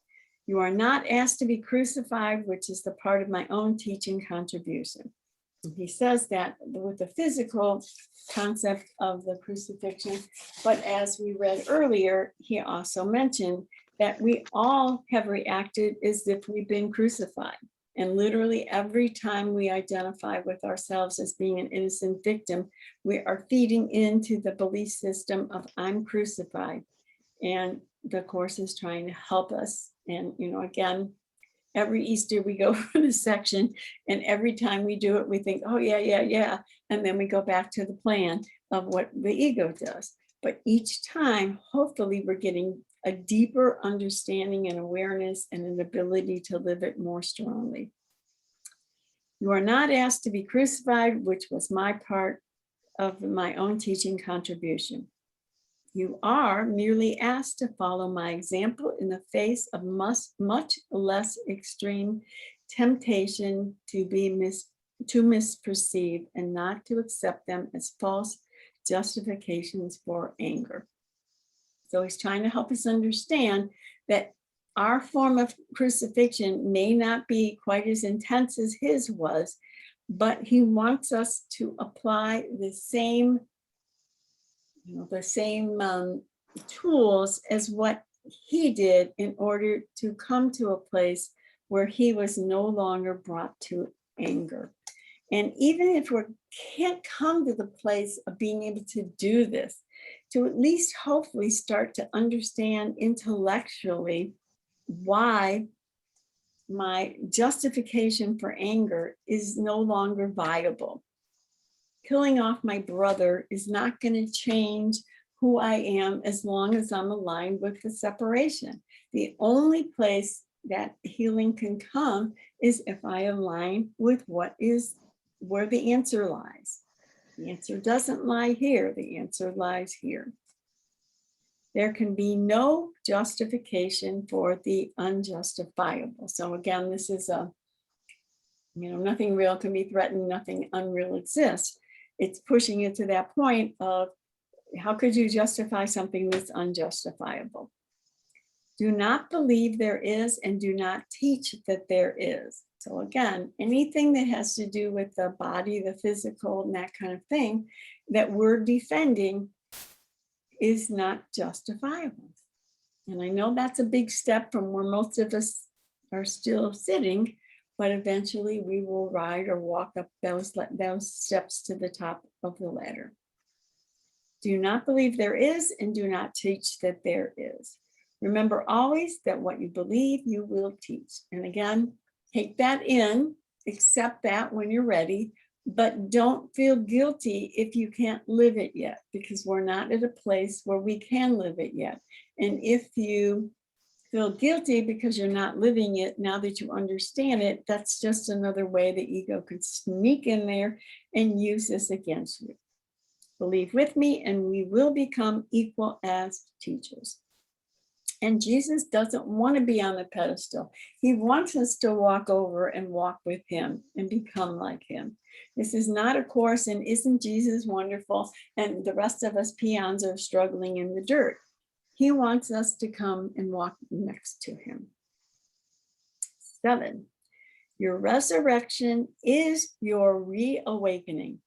You are not asked to be crucified, which is the part of my own teaching contribution. And he says that with the physical concept of the crucifixion, but as we read earlier, he also mentioned that we all have reacted as if we've been crucified. And literally every time we identify with ourselves as being an innocent victim, we are feeding into the belief system of I'm crucified. And the Course is trying to help us. And, again, every Easter we go for the section, and every time we do it, we think, oh, yeah. And then we go back to the plan of what the ego does. But each time, hopefully, we're getting a deeper understanding and awareness and an ability to live it more strongly. You are not asked to be crucified, which was my part of my own teaching contribution. You are merely asked to follow my example in the face of much less extreme temptation to misperceive and not to accept them as false justifications for anger. So he's trying to help us understand that our form of crucifixion may not be quite as intense as his was, but he wants us to apply the same tools as what he did in order to come to a place where he was no longer brought to anger. And even if we can't come to the place of being able to do this, to at least hopefully start to understand intellectually why my justification for anger is no longer viable. Killing off my brother is not going to change who I am as long as I'm aligned with the separation. The only place that healing can come is if I align with where the answer lies. The answer doesn't lie here, the answer lies here. There can be no justification for the unjustifiable. So again, this is nothing real can be threatened, nothing unreal exists. It's pushing it to that point of how could you justify something that's unjustifiable? Do not believe there is and do not teach that there is. So again, anything that has to do with the body, the physical, and that kind of thing that we're defending is not justifiable. And I know that's a big step from where most of us are still sitting, but eventually we will ride or walk up those steps to the top of the ladder. Do not believe there is and do not teach that there is. Remember always that what you believe, you will teach. And again, take that in, accept that when you're ready, but don't feel guilty if you can't live it yet, because we're not at a place where we can live it yet. And if you feel guilty because you're not living it, now that you understand it, that's just another way the ego could sneak in there and use this against you. Believe with me and we will become equal as teachers. And Jesus doesn't want to be on the pedestal. He wants us to walk over and walk with him and become like him. This is not a course, and isn't Jesus wonderful? And the rest of us peons are struggling in the dirt. He wants us to come and walk next to him. 7, your resurrection is your reawakening.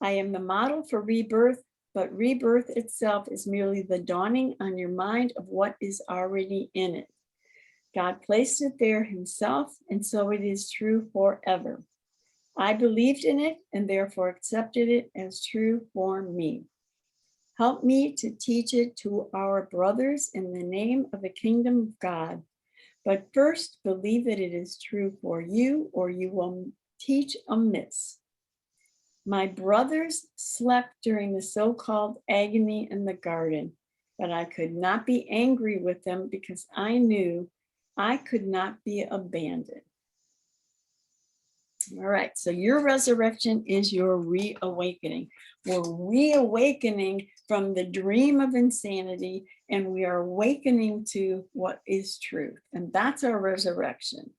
I am the model for rebirth, but rebirth itself is merely the dawning on your mind of what is already in it. God placed it there himself, and so it is true forever. I believed in it and therefore accepted it as true for me. Help me to teach it to our brothers in the name of the kingdom of God. But first, believe that it is true for you, or you will teach amiss. My brothers slept during the so-called agony in the garden, but I could not be angry with them because I knew I could not be abandoned. All right, so your resurrection is your reawakening. We're reawakening from the dream of insanity, and we are awakening to what is truth, and that's our resurrection.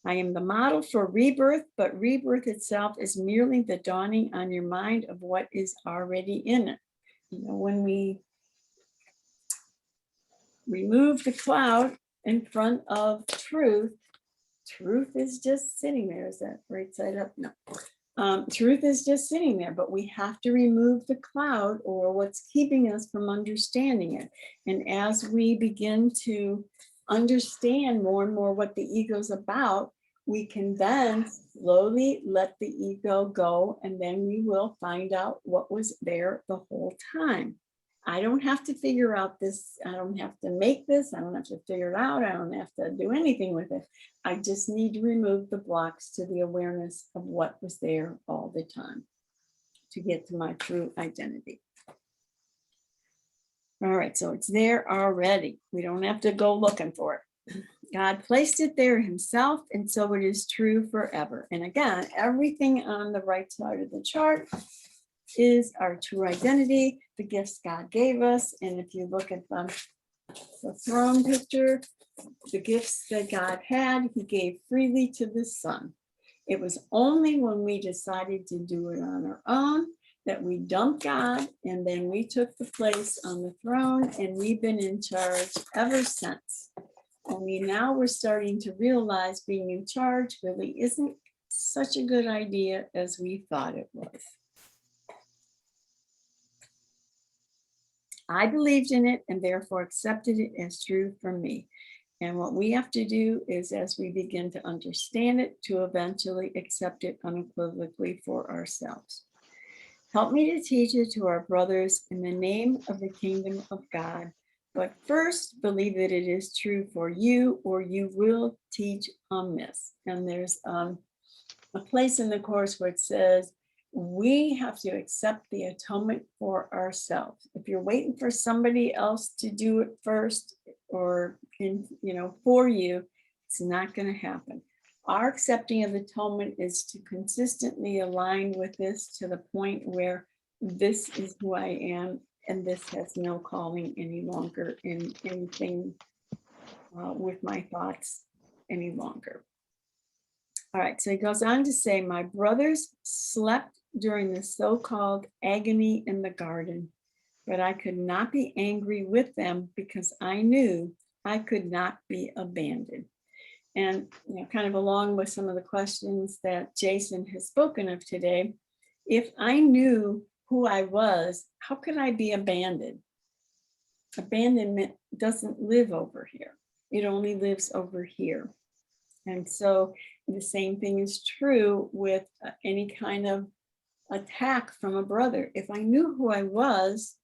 I am the model for rebirth, but rebirth itself is merely the dawning on your mind of what is already in it. when we remove the cloud in front of truth, truth is just sitting there. Is that right side up? No. Truth is just sitting there, but we have to remove the cloud or what's keeping us from understanding it. And as we begin to understand more and more what the ego's about, we can then slowly let the ego go, and then we will find out what was there the whole time. I don't have to figure out this. I don't have to make this. I don't have to figure it out. I don't have to do anything with it. I just need to remove the blocks to the awareness of what was there all the time to get to my true identity. All right, so it's there already. We don't have to go looking for it. God placed it there himself, and so it is true forever. And again, everything on the right side of the chart is our true identity, the gifts God gave us. And if you look at the throne picture, the gifts that God had, he gave freely to the Son. It was only when we decided to do it on our own that we dumped God, and then we took the place on the throne, and we've been in charge ever since. Only now we're starting to realize being in charge really isn't such a good idea as we thought it was. I believed in it and therefore accepted it as true for me. And what we have to do is, as we begin to understand it, to eventually accept it unequivocally for ourselves. Help me to teach it to our brothers in the name of the kingdom of God. But first, believe that it is true for you, or you will teach amiss. And there's a place in the course where it says, we have to accept the atonement for ourselves. If you're waiting for somebody else to do it first, or for you, it's not going to happen. Our accepting of atonement is to consistently align with this to the point where this is who I am, and this has no calling any longer in anything with my thoughts any longer. All right, so he goes on to say, my brothers slept during the so-called agony in the garden, but I could not be angry with them because I knew I could not be abandoned. And kind of along with some of the questions that Jason has spoken of today, if I knew who I was, how could I be abandoned? Abandonment doesn't live over here. It only lives over here. And so the same thing is true with any kind of attack from a brother. If I knew who I was,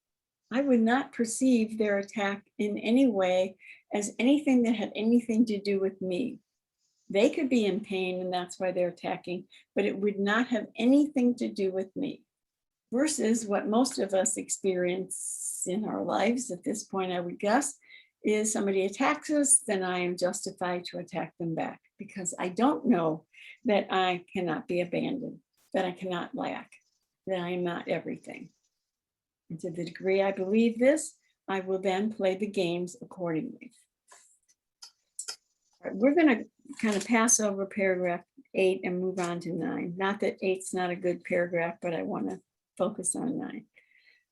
I would not perceive their attack in any way as anything that had anything to do with me. They could be in pain, and that's why they're attacking, but it would not have anything to do with me. Versus what most of us experience in our lives at this point, I would guess, is somebody attacks us, then I am justified to attack them back, because I don't know that I cannot be abandoned, that I cannot lack, that I am not everything. And to the degree I believe this, I will then play the games accordingly. All right, we're going to kind of pass over paragraph 8 and move on to 9. Not that 8's not a good paragraph, but I want to focus on 9.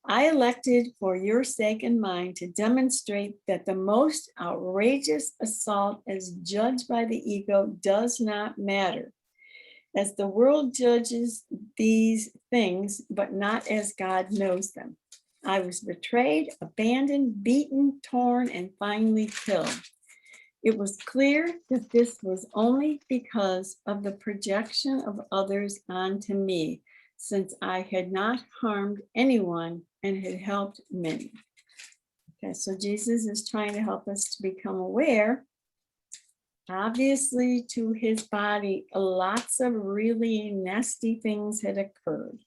I elected for your sake and mine to demonstrate that the most outrageous assault as judged by the ego does not matter, as the world judges these things, but not as God knows them. I was betrayed, abandoned, beaten, torn, and finally killed. It was clear that this was only because of the projection of others onto me, since I had not harmed anyone and had helped many. Okay, so Jesus is trying to help us to become aware. Obviously, to his body, lots of really nasty things had occurred,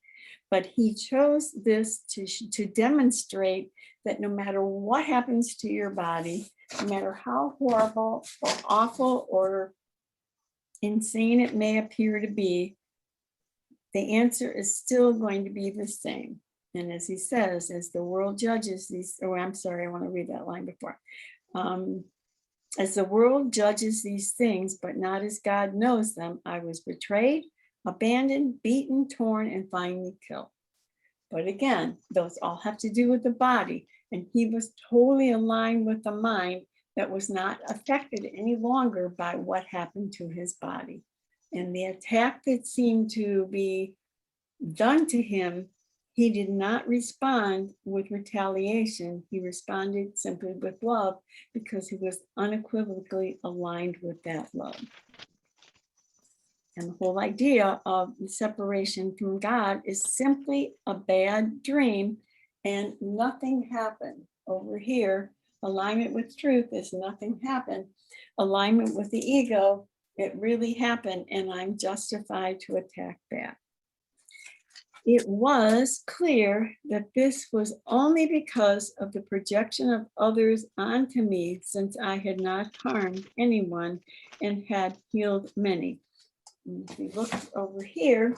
but he chose this to demonstrate that no matter what happens to your body, no matter how horrible or awful or insane it may appear to be, the answer is still going to be the same. And as he says, as the world judges these, oh, I'm sorry, I want to read that line before. As the world judges these things, but not as God knows them, I was betrayed, abandoned, beaten, torn, and finally killed. But again, those all have to do with the body. And he was totally aligned with the mind that was not affected any longer by what happened to his body. And the attack that seemed to be done to him, he did not respond with retaliation. He responded simply with love because he was unequivocally aligned with that love. And the whole idea of the separation from God is simply a bad dream and nothing happened. Over here, alignment with truth is nothing happened. Alignment with the ego, it really happened, and I'm justified to attack back. It was clear that this was only because of the projection of others onto me, since I had not harmed anyone and had healed many. If we look over here,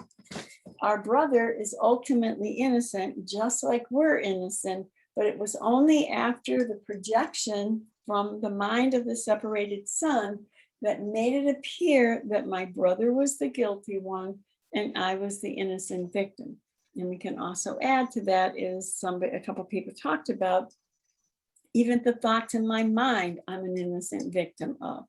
our brother is ultimately innocent, just like we're innocent, but it was only after the projection from the mind of the separated son that made it appear that my brother was the guilty one and I was the innocent victim. And we can also add to that is a couple people talked about, even the thoughts in my mind I'm an innocent victim of.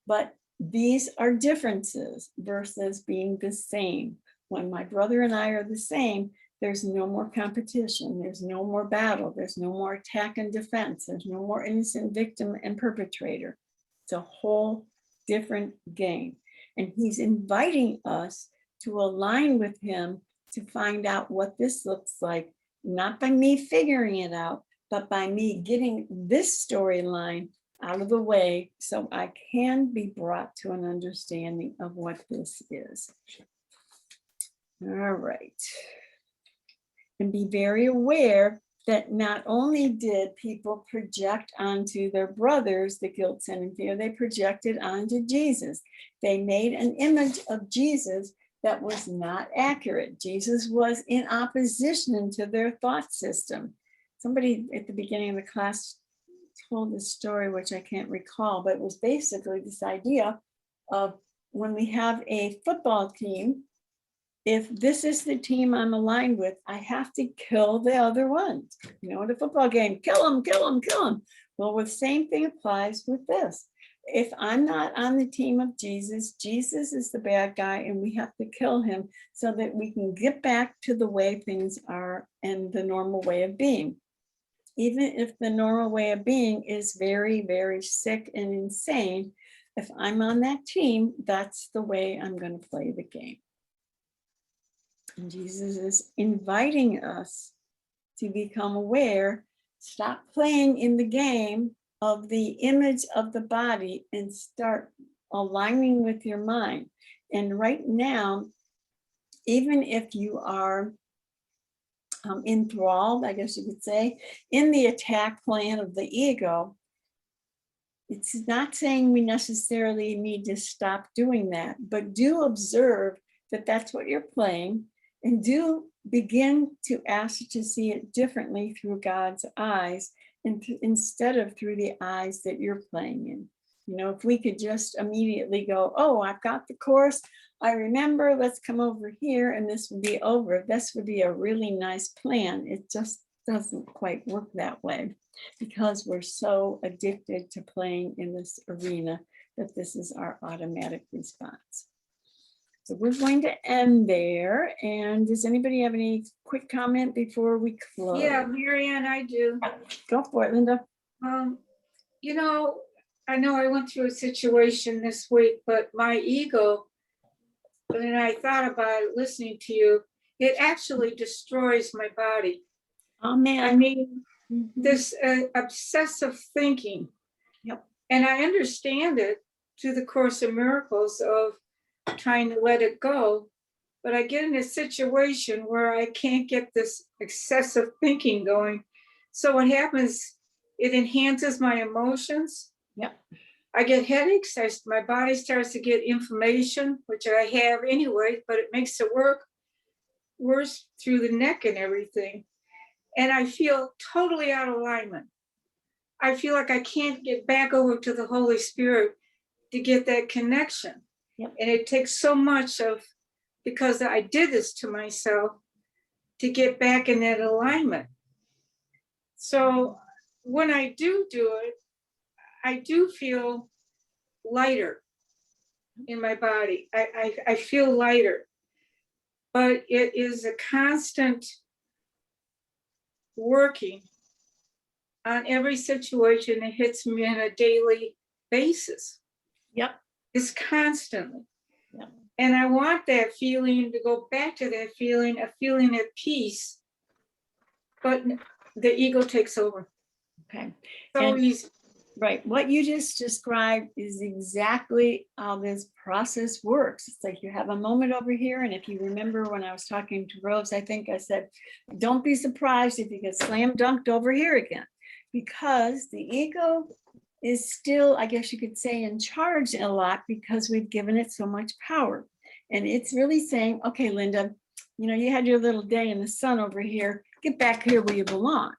But these are differences versus being the same. When my brother and I are the same, there's no more competition, there's no more battle, there's no more attack and defense, there's no more innocent victim and perpetrator. It's a whole different game. And he's inviting us to align with him to find out what this looks like, not by me figuring it out, but by me getting this storyline out of the way so I can be brought to an understanding of what this is. All right. And be very aware that not only did people project onto their brothers the guilt, sin, and fear, they projected onto Jesus. They made an image of Jesus that was not accurate. Jesus was in opposition to their thought system. Somebody at the beginning of the class told this story, which I can't recall, but it was basically this idea of when we have a football team, if this is the team I'm aligned with, I have to kill the other ones. You know, in a football game, kill them, kill them, kill them. Well, the same thing applies with this. If I'm not on the team of Jesus, Jesus is the bad guy and we have to kill him so that we can get back to the way things are and the normal way of being. Even if the normal way of being is very, very sick and insane, if I'm on that team, that's the way I'm going to play the game. And Jesus is inviting us to become aware, stop playing in the game of the image of the body and start aligning with your mind. And right now, even if you are enthralled, I guess you could say, in the attack plan of the ego, it's not saying we necessarily need to stop doing that, but do observe that that's what you're playing, and do begin to ask to see it differently through God's eyes and instead of through the eyes that you're playing in. You know, if we could just immediately go, oh, I've got the course, I remember, let's come over here and this would be over. This would be a really nice plan. It just doesn't quite work that way because we're so addicted to playing in this arena that this is our automatic response. So we're going to end there. And does anybody have any quick comment before we close? Yeah, Marianne, I do. Go for it, Linda. You know I went through a situation this week, but my ego, when I thought about it, listening to you, it actually destroys my body. Oh, man. I mean, this obsessive thinking. Yep. And I understand it through the Course in Miracles of trying to let it go, but I get in a situation where I can't get this excessive thinking going. So what happens, it enhances my emotions. Yep. I get headaches. My body starts to get inflammation, which I have anyway, but it makes it worse through the neck and everything. And I feel totally out of alignment. I feel like I can't get back over to the Holy Spirit to get that connection. Yep. And it takes so much of, because I did this to myself, to get back in that alignment. So when I do it, I do feel lighter in my body. I feel lighter, but it is a constant working on every situation that hits me on a daily basis. Yep. It's constantly. Yep. And I want that feeling to go back to that feeling, a feeling of peace, but the ego takes over. Okay. So easy. Right. What you just described is exactly how this process works. It's like you have a moment over here. And if you remember when I was talking to Rose, I think I said, don't be surprised if you get slam dunked over here again, because the ego is still, I guess you could say, in charge a lot because we've given it so much power. And it's really saying, okay, Linda, you know, you had your little day in the sun over here, get back here where you belong.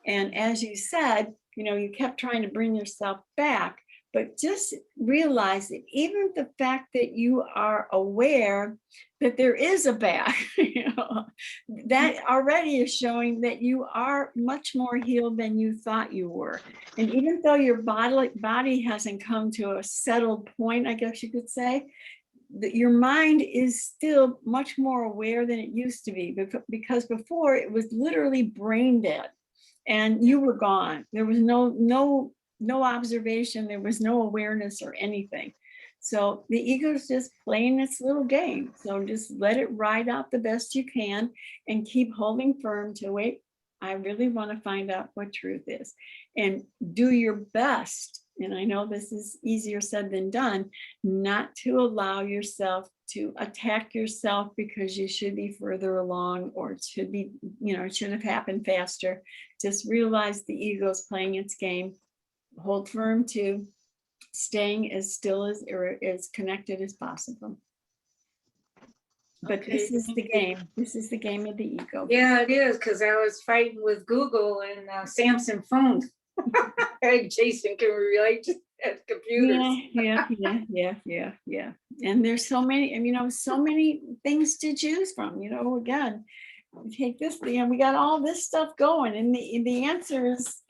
And as you said, you know, you kept trying to bring yourself back, but just realize that even the fact that you are aware that there is a back, you know, that already is showing that you are much more healed than you thought you were. And even though your body hasn't come to a settled point, I guess you could say, that your mind is still much more aware than it used to be, because before it was literally brain dead. And you were gone. There was no observation. There was no awareness or anything. So the ego is just playing its little game. So just let it ride out the best you can and keep holding firm to wait. I really want to find out what truth is, and do your best. And I know this is easier said than done, not to allow yourself to attack yourself because you should be further along, or it should be, you know, it should have happened faster. Just realize the ego is playing its game. Hold firm to staying as still as, or as connected as possible. But this is the game. This is the game of the ego. Yeah, it is, because I was fighting with Google and Samsung phones. Jason can relate to computers. Yeah. And there's so many, and you know, so many things to choose from. You know, again, take this, and we got all this stuff going, and the answer is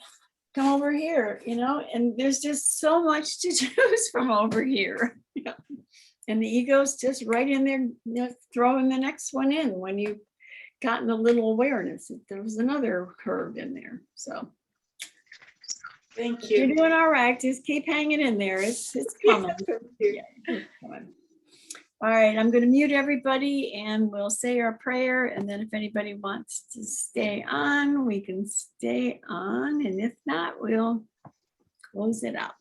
come over here. You know, and there's just so much to choose from over here. Yeah. And the ego's just right in there, you know, throwing the next one in when you've gotten a little awareness. There was another curve in there. So thank you're you. doing all right. Just keep hanging in there. It's coming. Yeah, it's coming. All right, I'm going to mute everybody and we'll say our prayer. And then if anybody wants to stay on, we can stay on. And if not, we'll close it out.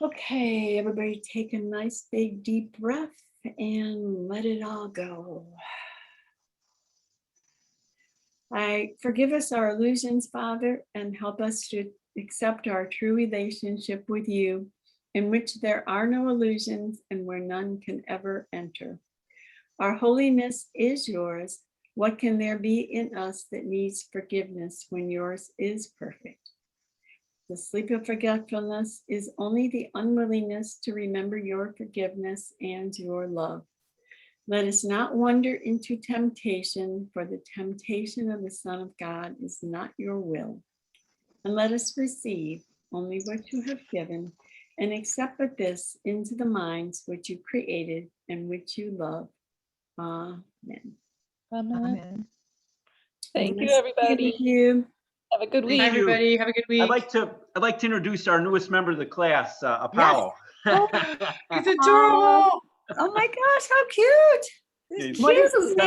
Okay, everybody take a nice big deep breath and let it all go. Forgive us our illusions, Father, and help us to accept our true relationship with you, in which there are no illusions and where none can ever enter. Our holiness is yours. What can there be in us that needs forgiveness when yours is perfect? The sleep of forgetfulness is only the unwillingness to remember your forgiveness and your love. Let us not wander into temptation, for the temptation of the Son of God is not your will. And let us receive only what you have given, and accept with this into the minds which you created and which you love. Amen. Amen. Thank you, everybody. Thank you. Have a good week. Bye, everybody. Have a good week. I'd like to introduce our newest member of the class, Apollo. It's adorable. Oh my gosh, how cute. He's What is his name?